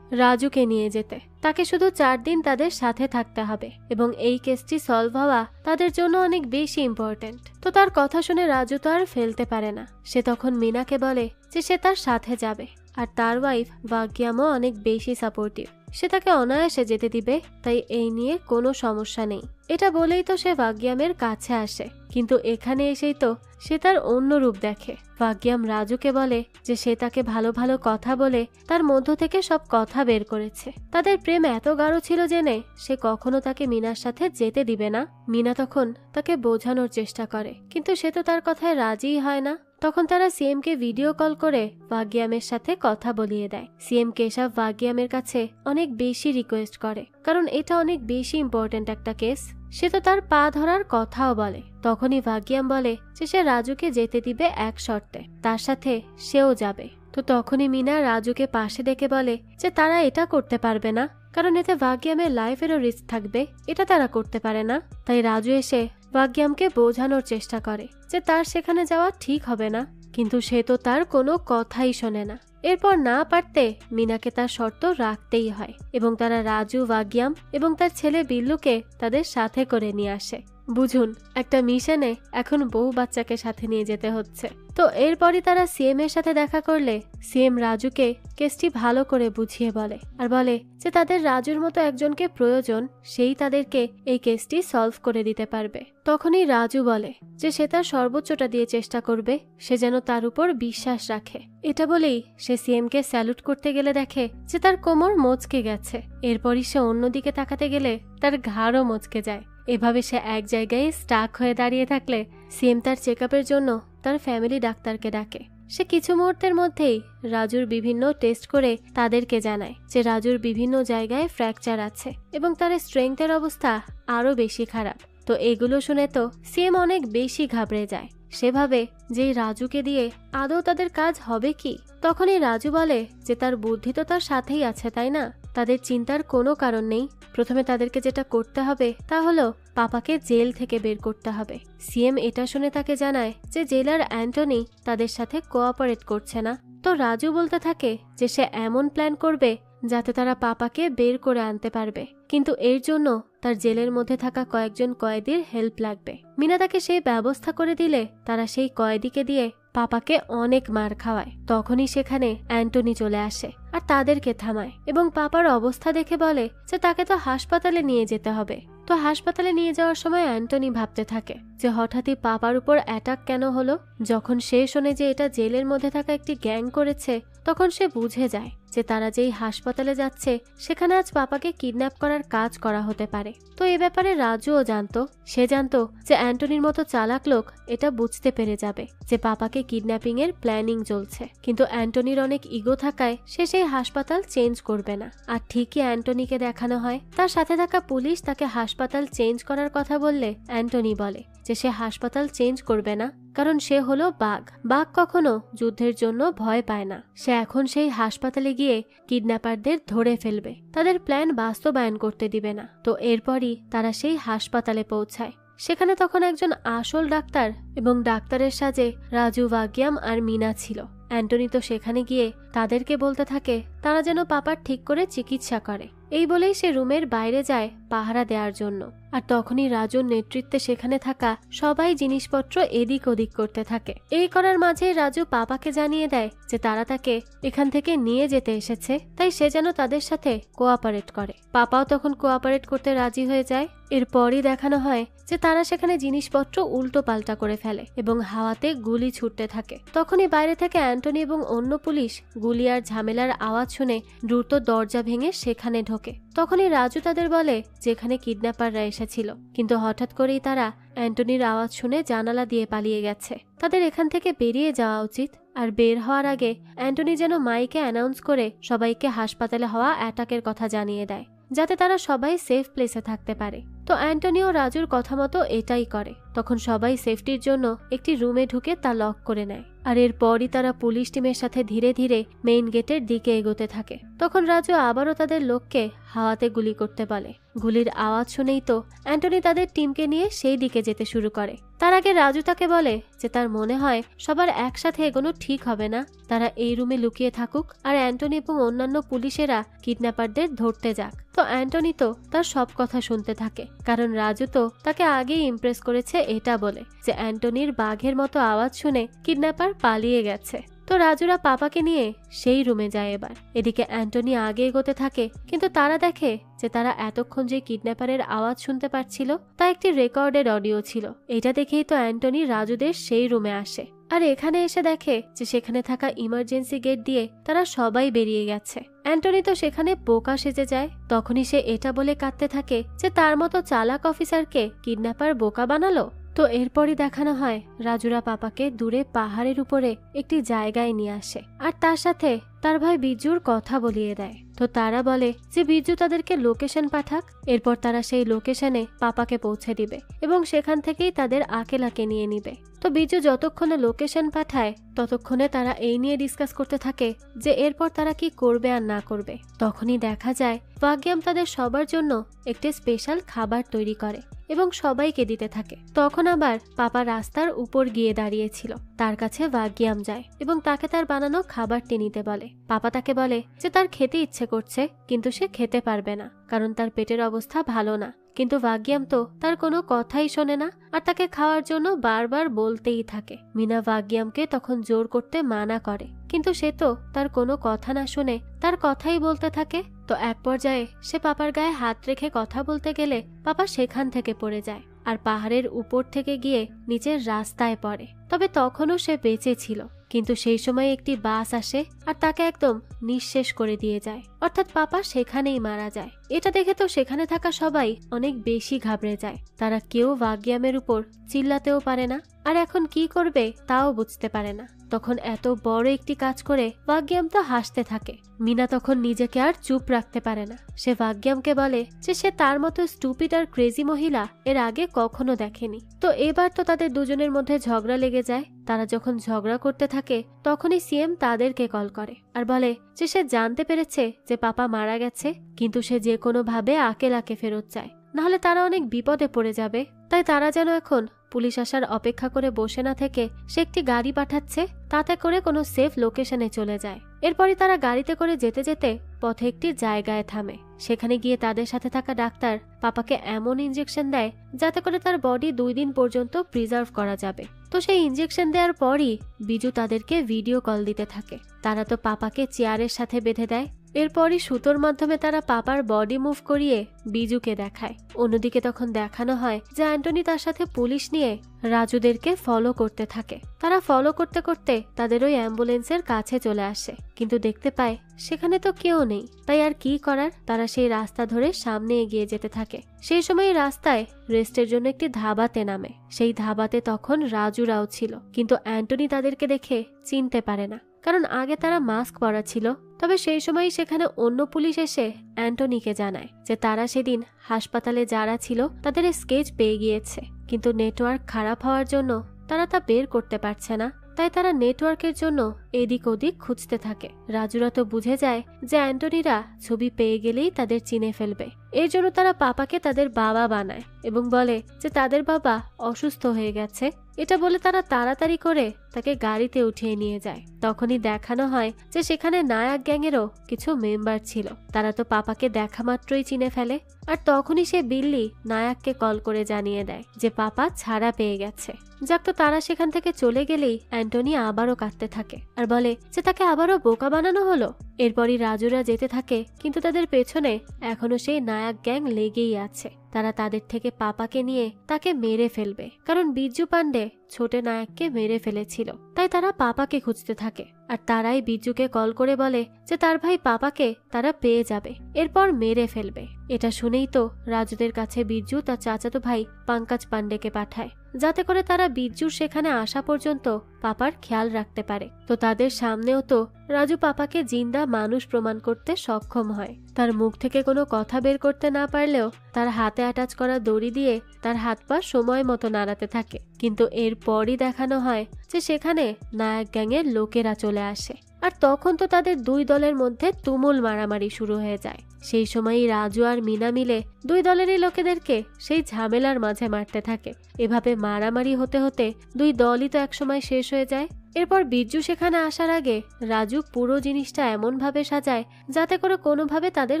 রাজুকে নিয়ে যেতে। তাকে শুধু 4 দিন তাদের সাথে থাকতে হবে এবং এই কেসটি সলভ হওয়া তাদের জন্য অনেক বেশি ইম্পর্টেন্ট। তো তার কথা শুনে রাজু তো আর ফেলতে পারে না। সে তখন মিনাকে বলে যে সে তার সাথে যাবে আর তার ওয়াইফ ভাগ্যামও অনেক বেশি সাপোর্টিভ, সে তাকে অনায়াসে যেতে দিবে, তাই এই নিয়ে কোনো সমস্যা নেই। এটা বলেই তো সে ভাগ্যামের কাছে আসে, কিন্তু এখানে এসেই তো সে তার অন্য রূপ দেখে। ভাগ্যাম রাজুকে বলে যে সে তাকে ভালো ভালো কথা বলে তার মধ্য থেকে সব কথা বের করেছে। তাদের প্রেম এত গাঢ় ছিল জেনে সে কখনো তাকে মিনার সাথে যেতে দিবে না। মিনা তখন তাকে বোঝানোর চেষ্টা করে, কিন্তু সে তো তার কথায় রাজিই হয় না। তখন তারা সিএমকে ভিডিও কল করে ভাগ্যামের সাথে কথা বলিয়ে দেয়। সিএম কেশব ভাগ্যামের কাছে অনেক বেশি রিকোয়েস্ট করে, কারণ এটা অনেক বেশি ইম্পর্টেন্ট একটা কেস। সে তো তার পা ধরার কথাও বলে। তখনই ভাগ্যাম বলে যে সে রাজুকে যেতে দিবে এক শর্তে, তার সাথে সেও যাবে। তো তখনই মিনা রাজুকে পাশে ডেকে বলে যে তারা এটা করতে পারবে না, কারণ এতে ভাগ্যামের লাইফেরও রিস্ক থাকবে, এটা তারা করতে পারে না। তাই রাজু এসে ভাগ্যামকে বোঝানোর চেষ্টা করে যে তার সেখানে যাওয়া ঠিক হবে না, কিন্তু সে তো তার কোনো কথাই শোনে না। এরপর না পারতে মিনাকে তার শর্ত রাখতেই হয় এবং তারা রাজু, ভাগ্যাম এবং তার ছেলে বিল্লুকে তাদের সাথে করে নিয়ে আসে। বুঝুন, একটা মিশনে এখন বউ বাচ্চাকে সাথে নিয়ে যেতে হচ্ছে। তো এরপরই তারা সিএম এর সাথে দেখা করলে সিএম রাজুকে কেসটি ভালো করে বুঝিয়ে বলে আর বলে যে তাদের রাজুর মতো একজনকে প্রয়োজন, সেই তাদেরকে এই কেসটি সলভ করে দিতে পারবে। তখনই রাজু বলে যে সে তার সর্বোচ্চটা দিয়ে চেষ্টা করবে, সে যেন তার উপর বিশ্বাস রাখে। এটা বলেই সে সিএম কে স্যালুট করতে গেলে দেখে যে তার কোমর মচকে গেছে। এরপরই সে অন্যদিকে তাকাতে গেলে তার ঘাড়ও মচকে যায়। এভাবে সে এক জায়গায় স্টাক হয়ে দাঁড়িয়ে থাকলে সিএম তার চেকআপের জন্য তার ফ্যামিলি ডাক্তারকে ডাকে। সে কিছু মুহূর্তের মধ্যেই রাজুর বিভিন্ন টেস্ট করে তাদেরকে জানায় যে রাজুর বিভিন্ন জায়গায় ফ্র্যাকচার আছে এবং তার স্ট্রেংথের অবস্থা আরো বেশি খারাপ। তো এগুলো শুনে তো সিএম অনেক বেশি ঘাবড়ে যায়। সে ভাবে যে রাজুকে দিয়ে আদৌ তাদের কাজ হবে কি। তখনই রাজু বলে যে তার বুদ্ধি তো তার সাথেই আছে, তাই না? তাদের চিন্তার কোনো কারণ নেই। প্রথমে তাদেরকে যেটা করতে হবে তা হলো পাপাকে জেল থেকে বের করতে হবে। সিএম এটা শুনে তাকে জানায় যে জেলার অ্যান্টনি তাদের সাথে কোঅপারেট করছে না। তো রাজু বলতে থাকে যে সে এমন প্ল্যান করবে যাতে তারা পাপাকে বের করে আনতে পারবে, কিন্তু এর জন্য তার জেলের মধ্যে থাকা কয়েকজন কয়েদির হেল্প লাগবে। মিনা তাকে সেই ব্যবস্থা করে দিলে তারা সেই কয়েদিকে দিয়ে পাপাকে অনেক মার খাওয়ায়। তখনই সেখানে অ্যান্টনি চলে আসে আর তাদেরকে থামায় এবং পাপার অবস্থা দেখে বলে যে তাকে তো হাসপাতালে নিয়ে যেতে হবে। তো হাসপাতালে নিয়ে যাওয়ার সময় অ্যান্টনি ভাবতে থাকে যে হঠাৎই পাপার উপর অ্যাটাক কেন হলো। যখন সে শোনে যে এটা জেলের মধ্যে থাকা একটি গ্যাং করেছে, তখন সে বুঝে যায় যে তারা যেই হাসপাতালে যাচ্ছে সেখানে আজ পাপাকে কিডন্যাপ করার কাজ করা হতে পারে। তো এ ব্যাপারে রাজুও জানতো। সে জানতো যে অ্যান্টনির মতো চালাক লোক এটা বুঝতে পেরে যাবে যে পাপাকে কিডন্যাপিং এর প্ল্যানিং চলছে, কিন্তু অ্যান্টনির অনেক ইগো থাকায় সে সেই হাসপাতাল চেঞ্জ করবে না। আর ঠিকই অ্যান্টনিকে দেখানো হয় তার সাথে থাকা পুলিশ তাকে হাসপাতাল চেঞ্জ করার কথা বললে অ্যান্টনি বলে যে সে হাসপাতাল চেঞ্জ করবে না, কারণ সে হলো বাঘ। বাঘ কখনো যুদ্ধের জন্য ভয় পায় না। সে এখন সেই হাসপাতালে গিয়ে কিডন্যাপারদের ধরে ফেলবে, তাদের প্ল্যান বাস্তবায়ন করতে দিবে না। তো এরপরই তারা সেই হাসপাতালে পৌঁছায়। সেখানে তখন একজন আসল ডাক্তার এবং ডাক্তারের সাজে রাজু, ভাগ্যাম আর মিনা ছিল। অ্যান্টনি তো সেখানে গিয়ে তাদেরকে বলতে থাকে তারা যেন পাপার ঠিক করে চিকিৎসা করে। এই বলেই সে রুমের বাইরে যায় পাহারা দেওয়ার জন্য। আর তখনই রাজুর নেতৃত্বে সেখানে থাকা সবাই জিনিসপত্র এদিক ওদিক করতে থাকে। এই করার মাঝে রাজু পাপাকে জানিয়ে দেয় যে তারা তাকে এখান থেকে নিয়ে যেতে এসেছে, তাই সে যেন তাদের সাথে কোঅপারেট করে। পাপাও তখন কোঅপারেট করতে রাজি হয়ে যায়। এরপরই দেখানো হয় যে তারা সেখানে জিনিসপত্র উল্টো পাল্টা করে ফেলে এবং হাওয়াতে গুলি ছুটতে থাকে। তখনই বাইরে থেকে অ্যান্টনি এবং অন্য পুলিশ গুলি আর ঝামেলার আওয়াজ শুনে দ্রুত দরজা ভেঙে সেখানে ঢোকে। তখনই রাজু তাদের বলে যেখানে কিডন্যাপাররা এসেছিল, কিন্তু হঠাৎ করেই তারা অ্যান্টনির আওয়াজ শুনে জানালা দিয়ে পালিয়ে গেছে। তাদের এখান থেকে বেরিয়ে যাওয়া উচিত। আর বের হওয়ার আগে অ্যান্টনি যেন মাইকে অ্যানাউন্স করে সবাইকে হাসপাতালে হওয়া অ্যাটাকের কথা জানিয়ে দেয়, যাতে তারা সবাই সেফ প্লেসে থাকতে পারে। তো অ্যান্টনিও রাজুর কথা মতো এটাই করে। তখন সবাই সেফটির জন্য একটি রুমে ঢুকে তা লক করে নেয়। আর এরপরই তারা পুলিশ টিমের সাথে ধীরে ধীরে মেইন গেটের দিকে এগোতে থাকে। তখন রাজু আবারও তাদের লোককে হাওয়াতে গুলি করতে বলে। গুলির আওয়াজ শুনেই তো অ্যান্টনি তাদের টিমকে নিয়ে সেই দিকে যেতে শুরু করে। তার আগে রাজু তাকে বলে যে তার মনে হয় সবার একসাথে এগোনো ঠিক হবে না, তারা এই রুমে লুকিয়ে থাকুক আর অ্যান্টনি এবং অন্যান্য পুলিশেরা কিডন্যাপারদের ধরতে যাক। তো অ্যান্টনি তো তার সব কথা শুনতে থাকে, কারণ রাজু তো তাকে আগেই ইমপ্রেস করেছে এটা বলে যে অ্যান্টনির বাঘের মতো আওয়াজ শুনে কিডন্যাপার পালিয়ে গেছে। তো রাজুরা পাপাকে নিয়ে সেই রুমে যায়। এবার এদিকে অ্যান্টনি আগে এগোতে থাকে, কিন্তু তারা দেখে যে তারা এতক্ষণ যে কিডন্যাপারের আওয়াজ শুনতে পাচ্ছিল তা একটি রেকর্ডেড অডিও ছিল। এটা দেখেই তো অ্যান্টনি রাজুদের সেই রুমে আসে আর এখানে এসে দেখে যে সেখানে থাকা ইমার্জেন্সি গেট দিয়ে তারা সবাই বেরিয়ে গেছে। অ্যান্টনি তো সেখানে বোকা সেজে যায়। তখনই সে এটা বলে কাঁদতে থাকে যে তার মতো চালাক অফিসারকে কিডন্যাপার বোকা বানালো। তো এরপরই দেখানো হয় রাজুরা পাপাকে দূরে পাহাড়ের উপরে একটি জায়গায় নিয়ে আসে আর তার সাথে তার ভাই বিজুর কথা বলিয়ে দেয়। তো তারা বলে যে বিজু তাদেরকে লোকেশন পাঠাক, এরপর তারা সেই লোকেশনে পাপাকে পৌঁছে দিবে এবং সেখান থেকেই তাদের আকেলাকে নিয়ে নিবে। তো বিজু যতক্ষণে লোকেশন পাঠায় ততক্ষণে তারা এই নিয়ে ডিসকাস করতে থাকে যে এরপর তারা কি করবে আর না করবে। তখনই দেখা যায় ভাগ্যাম তাদের সবার জন্য একটি স্পেশাল খাবার তৈরি করে এবং সবাইকে দিতে থাকে। তখন আবার পাপা রাস্তার উপর গিয়ে দাঁড়িয়েছিল, তার কাছে ভাগ্যাম যায় এবং তাকে তার বানানো খাবারটি নিতে বলে। পাপা তাকে বলে যে তার খেতে ইচ্ছে করছে, কিন্তু সে খেতে পারবে না কারণ তার পেটের অবস্থা ভালো না। কিন্তু ভাগ্যাম তো তার কোনো কথাই শোনে না আর তাকে খাওয়ার জন্য বারবার বলতেই থাকে। মিনা ভাগ্যামকে তখন জোর করতে মানা করে, কিন্তু সে তো তার কোনো কথা না শুনে তার কথাই বলতে থাকে। তো এক পর্যায়ে সে পাপার গায়ে হাত রেখে কথা বলতে গেলে পাপা সেখান থেকে পড়ে যায় আর পাহাড়ের উপর থেকে গিয়ে নিচের রাস্তায় পড়ে। তবে তখনও সে বেঁচে ছিল, কিন্তু সেই সময় একটি বাস আসে আর তাকে একদম নিঃশেষ করে দিয়ে যায়, অর্থাৎ পাপা সেখানেই মারা যায়। এটা দেখে তো সেখানে থাকা সবাই অনেক বেশি ঘাবড়ে যায়। তারা কেউ ভাগ্যামের উপর চিল্লাতেও পারে না আর এখন কি করবে তাও বুঝতে পারে না। তখন এত বড় একটি কাজ করে ভাগ্যাম তো হাসতে থাকে। মিনা তখন নিজেকে আর চুপ রাখতে পারে না। সে ভাগ্যামকে বলে যে সে তার মতো স্টুপিড আর ক্রেজি মহিলা এর আগে কখনো দেখেনি। তো এবার তো তাদের দুজনের মধ্যে ঝগড়া লেগে যায়। তারা যখন ঝগড়া করতে থাকে তখনই সিএম তাদেরকে কল করে আর বলে যে সে জানতে পেরেছে যে পাপা মারা গেছে, কিন্তু সে যে কোনো ভাবে আকেলাকে ফেরত চায়, নাহলে তারা অনেক বিপদে পড়ে যাবে। তাই তারা যেন এখন পুলিশ আসার অপেক্ষা করে বসে না থেকে সে একটি গাড়ি পাঠাচ্ছে, তাতে করে কোনো সেফ লোকেশনে চলে যায়। এরপরই তারা গাড়িতে করে যেতে যেতে পথে একটি জায়গায় থামে। সেখানে গিয়ে তাদের সাথে থাকা ডাক্তার পাপাকে এমন ইনজেকশন দেয় যাতে করে তার বডি 2 দিন পর্যন্ত প্রিজার্ভ করা যাবে। তো সেই ইনজেকশন দেওয়ার পরই বিজু তাদেরকে ভিডিও কল দিতে থাকে। তারা তো পাপাকে চেয়ারের সাথে বেঁধে দেয়। এরপরই সুতোর মাধ্যমে তারা পাপার বডি মুভ করিয়ে বিজুকে দেখায়। অন্যদিকে তখন দেখানো হয় যে অ্যান্টনি তার সাথে পুলিশ নিয়ে রাজুদেরকে ফলো করতে থাকে। তারা ফলো করতে করতে তাদের ওই অ্যাম্বুলেন্সের কাছে চলে আসে, কিন্তু দেখতে পায় সেখানে তো কেউ নেই। তাই আর কি করার, তারা সেই রাস্তা ধরে সামনে এগিয়ে যেতে থাকে। সেই সময় রাস্তায় রেস্টের জন্য একটি ধাবাতে নামে। সেই ধাবাতে তখন রাজুরাও ছিল, কিন্তু অ্যান্টনি তাদেরকে দেখে চিনতে পারে না, কারণ আগে তারা মাস্ক পরা ছিল। তবে সেই সময় সেখানে অন্য পুলিশ এসে অ্যান্টনিকে জানায় যে তারা সেদিন হাসপাতালে যারা ছিল তাদের স্কেচ পেয়ে গিয়েছে, কিন্তু নেটওয়ার্ক খারাপ হওয়ার জন্য তারা তা বের করতে পারছে না। তাই তারা নেটওয়ার্কের জন্য এদিক ওদিক খুঁজতে থাকে। রাজুরা তো বুঝে যায় যে অ্যান্টনিরা ছবি পেয়ে গেলেই তাদের চিনে ফেলবে। এর জন্য তারা পাপাকে তাদের বাবা বানায় এবং বলে যে তাদের বাবা অসুস্থ হয়ে গেছে। এটা বলে তারা তাড়াতাড়ি করে তাকে গাড়িতে উঠিয়ে নিয়ে যায়। তখনই দেখানো হয় যে সেখানে নায়ক গ্যাংয়েরও কিছু মেম্বার ছিল। তারা তো পাপাকে দেখা মাত্রই চিনে ফেলে। আর তখনই সে বিল্লি নায়ককে কল করে জানিয়ে দেয় যে পাপা ছাড়া পেয়ে গেছে। যাক, তো তারা সেখান থেকে চলে গেলেই অ্যান্টনি আবারও কাঁদতে থাকে আর বলে যে তাকে আবারও বোকা বানানো হলো। এরপরই রাজুরা যেতে থাকে, কিন্তু তাদের পেছনে এখনো সেই নায়ক গ্যাং লেগেই আছে। তারা তাদের থেকে পাপাকে নিয়ে তাকে মেরে ফেলবে, কারণ বিজ্জু পান্ডে ছোট নায়ককে মেরে ফেলেছিল। তাই তারা পাপাকে খুঁজতে থাকে আর তারাই বিজ্জুকে কল করে বলে যে তার ভাই পাপাকে তারা পেয়ে যাবে, এরপর মেরে ফেলবে। এটা শুনেই তো রাজুদের কাছে বিজ্জু তার চাচাতো ভাই পঙ্কজ পান্ডেকে পাঠায়, যাতে করে তারা বিজ্জুর সেখানে আসা পর্যন্ত পাপার খেয়াল রাখতে পারে। তো তাদের সামনেও তো রাজু পাপাকে জিন্দা মানুষ প্রমাণ করতে সক্ষম হয়। তার মুখ থেকে কোনো কথা বের করতে না পারলেও তার হাতে অ্যাটাচ করা দড়ি দিয়ে তার হাত পা সময় মতো নাড়াতে থাকে। কিন্তু এরপরই দেখানো হয় যে সেখানে নায়ক গ্যাংয়ের লোকেরা চলে আসে আর তখন তো তাদের দুই দলের মধ্যে তুমুল মারামারি শুরু হয়ে যায়। সেই সময়ই রাজু আর মিনা মিলে দুই দলেরই লোকেদেরকে সেই ঝামেলার মাঝে মারতে থাকে। এভাবে মারামারি হতে হতে দুই দলই তো একসময় শেষ হয়ে যায়। এরপর বিজ্জু সেখানে আসার আগে রাজু পুরো জিনিসটা এমন ভাবে সাজায় যাতে করে কোনোভাবে তাদের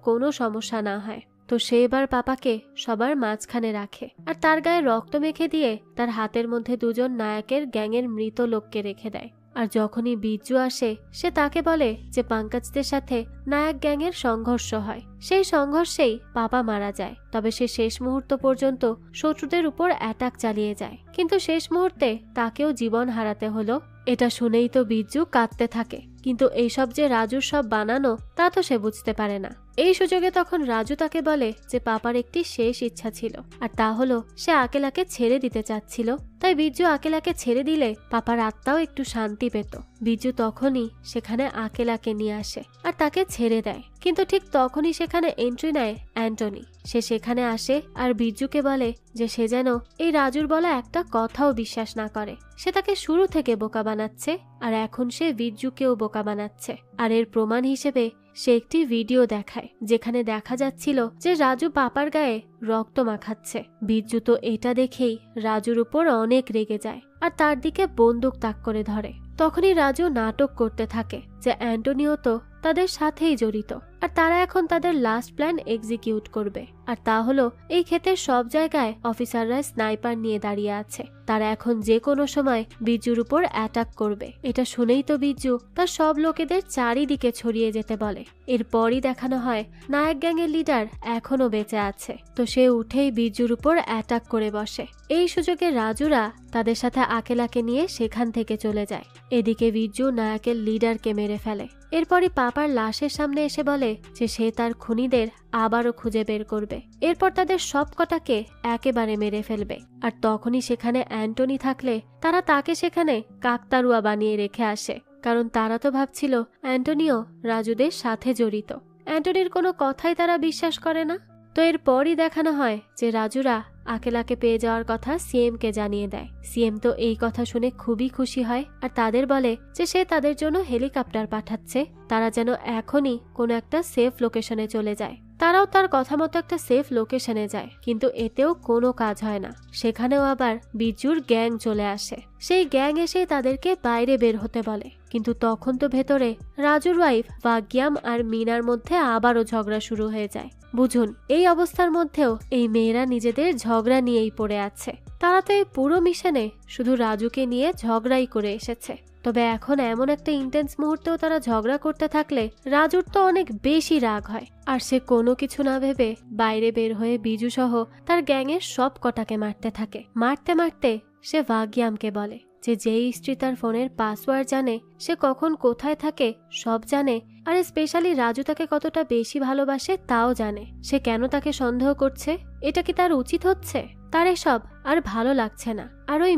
কোনো সমস্যা না হয়। তো সে এবার পাপাকে সবার মাঝখানে রাখে আর তার গায়ে রক্ত মেখে দিয়ে তার হাতের মধ্যে দুজন নায়কের গ্যাংয়ের মৃত লোককে রেখে দেয়। আর যখনই বিজ্জু আসে সে তাকে বলে যে পঙ্কজদের সাথে নায়ক গ্যাংয়ের সংঘর্ষ হয়। সেই সংঘর্ষেই পাপা মারা যায়। তবে সে শেষ মুহূর্ত পর্যন্ত শত্রুদের উপর অ্যাটাক চালিয়ে যায়, কিন্তু শেষ মুহূর্তে তাকেও জীবন হারাতে হলো। এটা শুনেই তো বিজ্জু কাঁদতে থাকে, কিন্তু এইসব যে রাজুর সব বানানো তা তো সে বুঝতে পারে না। এই সুযোগে তখন রাজু তাকে বলে যে পাপার একটি শেষ ইচ্ছা ছিল, আর তা হলো সে আকেলাকে ছেড়ে দিতে চাচ্ছিল। তাই বিজ্জু আকেলাকে ছেড়ে দিলে পাপার আত্মাও একটু শান্তি পেত। বিজ্জু তখনই সেখানে আকেলাকে নিয়ে আসে আর তাকে ছেড়ে দেয়। কিন্তু ঠিক তখনই সেখানে এন্ট্রি নেয় অ্যান্টনি। সে সেখানে আসে আর বিজ্জুকে বলে যে সে যেন এই রাজুর বলা একটা কথাও বিশ্বাস না করে। সে তাকে শুরু থেকে বোকা বানাচ্ছে আর এখন সে বিজ্জুকেও বোকা বানাচ্ছে। আর এর প্রমাণ হিসেবে সে একটি ভিডিও দেখায় যেখানে দেখা যাচ্ছিল যে রাজু পাপার গায়ে রক্ত মাখাচ্ছে। বিজ্জু তো এটা দেখেই রাজুর উপর অনেক রেগে যায় আর তার দিকে বন্দুক তাক করে ধরে। তখনই রাজু নাটক করতে থাকে যে অ্যান্টনিও তো তাদের সাথেই জড়িত আর তারা এখন তাদের লাস্ট প্ল্যান এক্সিকিউট করবে। আর তা হলো এই ক্ষেতের সব জায়গায় অফিসাররা স্নাইপার নিয়ে দাঁড়িয়ে আছে। তারা এখন যে কোনো সময় বিজ্জুর উপর অ্যাটাক করবে। এটা শুনেই তো বিজ্জু তার সব লোকেদের চারিদিকে ছড়িয়ে যেতে বলে। এরপরই দেখানো হয় নায়ক গ্যাংয়ের লিডার এখনো বেঁচে আছে। তো সে উঠেই বিজ্জুর উপর অ্যাটাক করে বসে। এই সুযোগে রাজুরা তাদের সাথে আকেলাকে নিয়ে সেখান থেকে চলে যায়। এদিকে বিজ্জু নায়কের লিডারকে মেরে ফেলে। এরপরই পাপার লাশের সামনে এসে বলে যে সে তার খুনিদের আবারও খুঁজে বের করবে। এরপর তাদের সব কটাকে একেবারে মেরে ফেলবে। আর তখনই সেখানে অ্যান্টনি থাকলে তারা তাকে সেখানে কাকতারুয়া বানিয়ে রেখে আসে, কারণ তারা তো ভাবছিল অ্যান্টনিও রাজুদের সাথে জড়িত। অ্যান্টনির কোনো কথাই তারা বিশ্বাস করে না। তো এরপরই দেখানো হয় যে রাজুরা আকেলাকে পেয়ে যাওয়ার কথা সিএম কে জানিয়ে দেয়। সিএম তো এই কথা শুনে খুবই খুশি হয় আর তাদের বলে যে সে তাদের জন্য হেলিকপ্টার পাঠাচ্ছে, তারা যেন এখনই কোনো একটা সেফ লোকেশনে চলে যায়। তারাও তার কথা মতো একটা সেফ লোকেশনে যায়, কিন্তু এতেও কোনো কাজ হয় না। সেখানেও আবার বিজ্জুর গ্যাং চলে আসে। সেই গ্যাং এসে তাদেরকে বাইরে বের হতে বলে, কিন্তু তখন তো ভেতরে রাজুর ওয়াইফ ভাগ্যাম আর মিনার মধ্যে আবারও ঝগড়া শুরু হয়ে যায়। বুঝুন, এই অবস্থার মধ্যেও এই মেয়েরা নিজেদের ঝগড়া নিয়েই পড়ে আছে। তারা তো এই পুরো মিশনে শুধু রাজুকে নিয়ে ঝগড়াই করে এসেছে। তবে এখন এমন একটা ইন্টেন্স মুহূর্তেও তারা ঝগড়া করতে থাকলে রাজুর তো অনেক বেশি রাগ হয় আর সে কোনো কিছু না ভেবে বাইরে বের হয়ে বিজু সহ তার গ্যাংয়ের সব কটাকে মারতে থাকে। মারতে মারতে সে ভাগ্যামকে বলে যে যেই স্ত্রী তার ফোনের পাসওয়ার্ড জানে, সে কখন কোথায় থাকে সব জানে, আর স্পেশালি রাজু তাকে কতটা বেশি ভালোবাসে তাও জানে। সে কেন তাকে সন্দেহ করছে? এটা কি তার উচিত হচ্ছে? তার এসব আর ভালো লাগছে না। আর ওই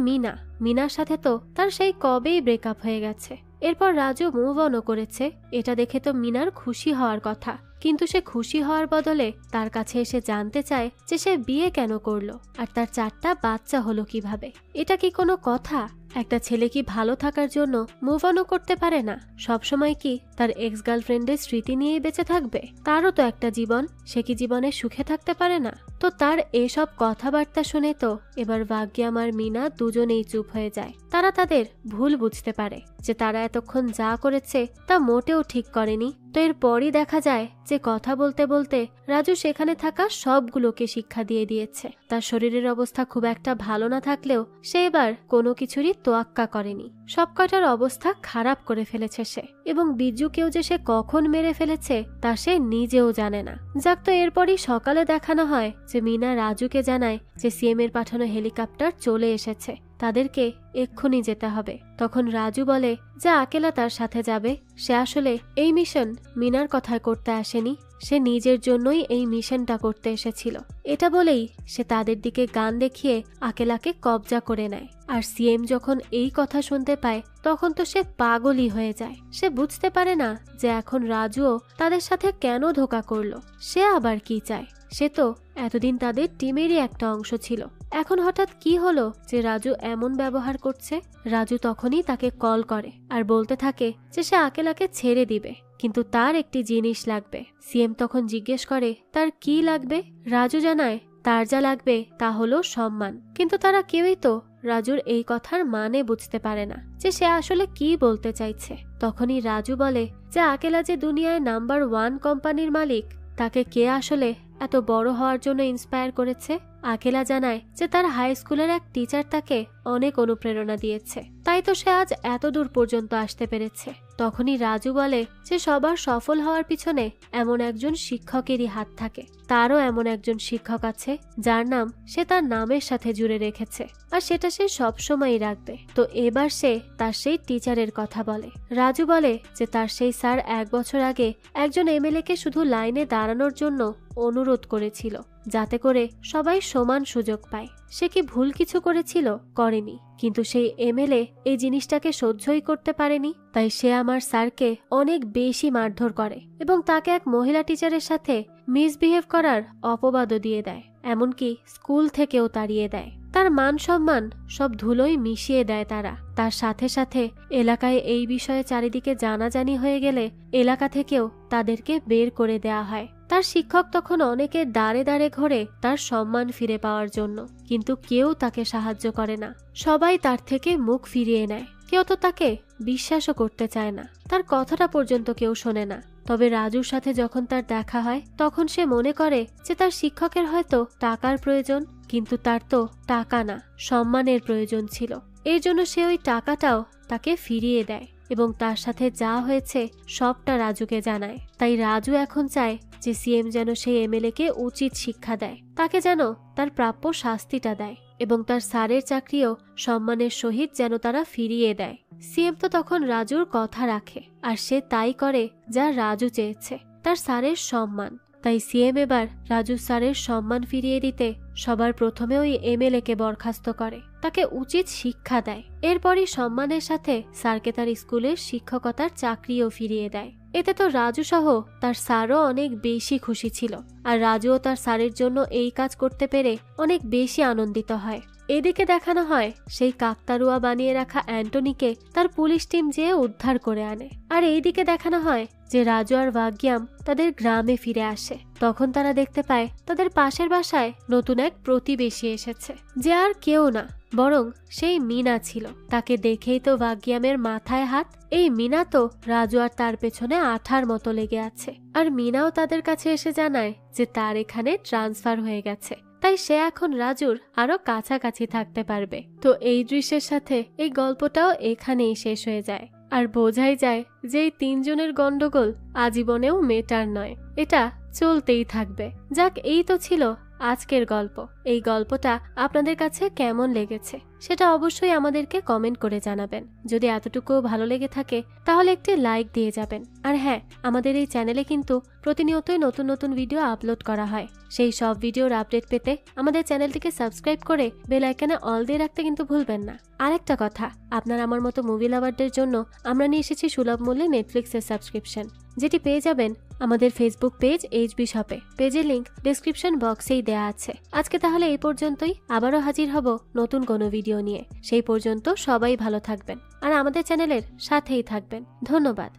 মিনার সাথে তো তার সেই কবেই ব্রেকআপ হয়ে গেছে। এরপর রাজু মুভ অনও করেছে। এটা দেখে তো মিনার খুশি হওয়ার কথা, কিন্তু সে খুশি হওয়ার বদলে তার কাছে এসে জানতে চায় যে সে বিয়ে কেন করলো আর তার 4টা বাচ্চা হলো কিভাবে। এটা কি কোনো কথা? একটা ছেলে কি ভালো থাকার জন্য মুভ অনও করতে পারে না? সবসময় কি তার এক্স গার্লফ্রেন্ডের স্মৃতি নিয়েই বেঁচে থাকবে? তারও তো একটা জীবন, সে কি জীবনে সুখে থাকতে পারে না? তো তার এসব কথাবার্তা শুনে তো এবার ভাগ্যাম আর মিনা দুজনেই চুপ হয়ে যায়। তারা তাদের ভুল বুঝতে পারে যে তারা এতক্ষণ যা করেছে তা মোটেও ঠিক করেনি। তো এরপরই দেখা যায় যে কথা বলতে বলতে রাজু সেখানে থাকা সবগুলোকে শিক্ষা দিয়ে দিয়েছে। তার শরীরের অবস্থা খুব একটা ভালো না থাকলেও সে এবার কোনো কিছুরই তোয়াক্কা করেনি। সব কটার অবস্থা খারাপ করে ফেলেছে সে, এবং বিজ্জুকেও যে সে কখন মেরে ফেলেছে তা সে নিজেও জানে না। যাক, তো এরপরই সকালে দেখানো হয় যে মিনা রাজুকে জানায় যে সিএম এর পাঠানো হেলিকপ্টার চলে এসেছে, তাদেরকে এক্ষুনি যেতে হবে। তখন রাজু বলে যে আকেলা তার সাথে যাবে। সে আসলে এই মিশন মিনার কথায় করতে আসেনি, সে নিজের জন্যই এই মিশনটা করতে এসেছিল। এটা বলেই সে তাদের দিকে গান দেখিয়ে আকেলাকে কবজা করে নেয়। আর সিএম যখন এই কথা শুনতে পায় তখন তো সে পাগলই হয়ে যায়। সে বুঝতে পারে না যে এখন রাজুও তাদের সাথে কেন ধোঁকা করলো, সে আবার কি চায়। সে তো এতদিন তাদের টিমেরই একটা অংশ ছিল, এখন হঠাৎ কি হলো যে রাজু এমন ব্যবহার করছে। রাজু তখনই তাকে কল করে আর বলতে থাকে যে সে আকেলাকে ছেড়ে দিবে, কিন্তু তার একটি জিনিস লাগবে। সিএম তখন জিজ্ঞেস করে তার কি লাগবে। রাজু জানায় তার যা লাগবে তা হলো সম্মান। কিন্তু তারা কেউই তো রাজুর এই কথার মানে বুঝতে পারে না যে সে আসলে কি বলতে চাইছে। তখনই রাজু বলে যে আকেলা যে দুনিয়ায় নাম্বার 1 কোম্পানির মালিক, তাকে কে আসলে এত বড় হওয়ার জন্য ইন্সপায়ার করেছে। আকেলা জানায় যে তার হাই স্কুলের এক টিচার তাকে অনেক অনুপ্রেরণা দিয়েছে, তাই তো সে আজ এত দূর পর্যন্ত আসতে পেরেছে। তখনই রাজু বলে যে সবার সফল হওয়ার পিছনে এমন একজন শিক্ষকেরই হাত থাকে, তারও এমন একজন শিক্ষক আছে যার নাম সে তার নামের সাথে জুড়ে রেখেছে, আর সেটা সে সবসময়ই রাখবে। তো এবার সে তার সেই টিচারের কথা বলে। রাজু বলে যে তার সেই স্যার 1 বছর আগে একজন এমএলএ কে শুধু লাইনে দাঁড়ানোর জন্য অনুরোধ করেছিল, যাতে করে সবাই সমান সুযোগ পায়। সে কি ভুল কিছু করেছিল? করেনি, কিন্তু সেই এমএলএ এই জিনিসটাকে সহ্যই করতে পারেনি, তাই সে আমার স্যারকে অনেক বেশি মারধর করে এবং তাকে এক মহিলা টিচারের সাথে মিসবিহেভ করার অপবাদও দিয়ে দেয়, এমনকি স্কুল থেকেও তাড়িয়ে দেয়। তার মান সম্মান সব ধুলোই মিশিয়ে দেয় তারা। তার সাথে সাথে এলাকায় এই বিষয়ে চারিদিকে জানাজানি হয়ে গেলে এলাকা থেকেও তাদেরকে বের করে দেয়া হয়। তার শিক্ষক তখন অনেকের দাঁড়ে দাঁড়ে ঘোরে তার সম্মান ফিরে পাওয়ার জন্য, কিন্তু কেউ তাকে সাহায্য করে না। সবাই তার থেকে মুখ ফিরিয়ে নেয়, কেউ তো তাকে বিশ্বাসও করতে চায় না, তার কথাটা পর্যন্ত কেউ শোনে না। তবে রাজুর সাথে যখন তার দেখা হয় তখন সে মনে করে যে তার শিক্ষকের হয়তো টাকার প্রয়োজন, কিন্তু তার তো টাকা না, সম্মানের প্রয়োজন ছিল। এর জন্য সে ওই টাকাটাও তাকে ফিরিয়ে দেয় এবং তার সাথে যা হয়েছে সবটা রাজুকে জানায়। তাই রাজু এখন চায় যে সিএম যেন সেই এমএলএ কে উচিত শিক্ষা দেয়, তাকে যেন তার প্রাপ্য শাস্তিটা দেয় এবং তার স্যারের চাকরিও সম্মানের সহিত যেন তারা ফিরিয়ে দেয়। সিএম তো তখন রাজুর কথা রাখে, আর সে তাই করে যা রাজু চেয়েছে, তার স্যারের সম্মান। তাই সিএম এবার রাজু স্যারের সম্মান ফিরিয়ে দিতে সবার প্রথমে ওই এমএলএ কে বরখাস্ত করে, তাকে উচিত শিক্ষা দেয়। এরপরই সম্মানের সাথে স্যারকে তার স্কুলের শিক্ষকতার চাকরিও ফিরিয়ে দেয়। এতে তো রাজু সহ তার স্যারও অনেক বেশি খুশি ছিল, আর রাজুও তার স্যারের জন্য এই কাজ করতে পেরে অনেক বেশি আনন্দিত হয়। এদিকে দেখানো হয় সেই কাকতারুয়া বানিয়ে রাখা অ্যান্টনিকে তার পুলিশ টিম যেয়ে উদ্ধার করে আনে, আর এইদিকে দেখানো হয় যে রাজু আর ভাগ্যাম তাদের গ্রামে ফিরে আসে। তখন তারা দেখতে পায় তাদের পাশের বাসায় নতুন এক প্রতিবেশী এসেছে, যে আর কেউ না বরং সেই মিনা ছিল। তাকে দেখেই তো ভাগ্যামের মাথায় হাত। এই মিনা তো রাজু আর তার পেছনে আঠার মতো লেগে আছে, আর মিনাও তাদের কাছে এসে জানায় যে তার এখানে ট্রান্সফার হয়ে গেছে, তাই সে এখন রাজুর আরো কাছাকাছি থাকতে পারবে। তো এই দৃশ্যের সাথে এই গল্পটাও এখানেই শেষ হয়ে যায়, আর বোঝাই যায় যে এই 3 জনের গন্ডগোল আজীবনেও মেটার নয়, এটা চলতেই থাকবে। যাক, এই তো ছিল আজকের গল্প। এই গল্পটা আপনাদের কাছে কেমন লেগেছে সেটা অবশ্যই আমাদেরকে কমেন্ট করে জানাবেন। যদি এতটুকু ভালো লেগে থাকে তাহলে একটি লাইক দিয়ে যাবেন। আর হ্যাঁ, আমাদের এই চ্যানেলে কিন্তু প্রতিনিয়তই নতুন নতুন ভিডিও আপলোড করা হয়। সেই সব ভিডিওর আপডেট পেতে আমাদের চ্যানেলটিকে সাবস্ক্রাইব করে বেল আইকনে অল দিয়ে রাখতে কিন্তু ভুলবেন না। আরেকটা কথা, আপনার আমার মতো মুভি লাভারদের জন্য আমরা নিয়ে এসেছি সুলভ মূল্যে নেটফ্লিক্সের সাবস্ক্রিপশন, যেটি পেয়ে যাবেন আমাদের ফেসবুক পেজ এইচবি শপে। পেজের লিংক ডেসক্রিপশন বক্সেই দেয়া আছে। আজকে তাহলে তাহলে এই পর্যন্তই, আবারও হাজির হব নতুন কোনো ভিডিও নিয়ে। সেই পর্যন্ত সবাই ভালো থাকবেন আর আমাদের চ্যানেলের সাথেই থাকবেন। ধন্যবাদ।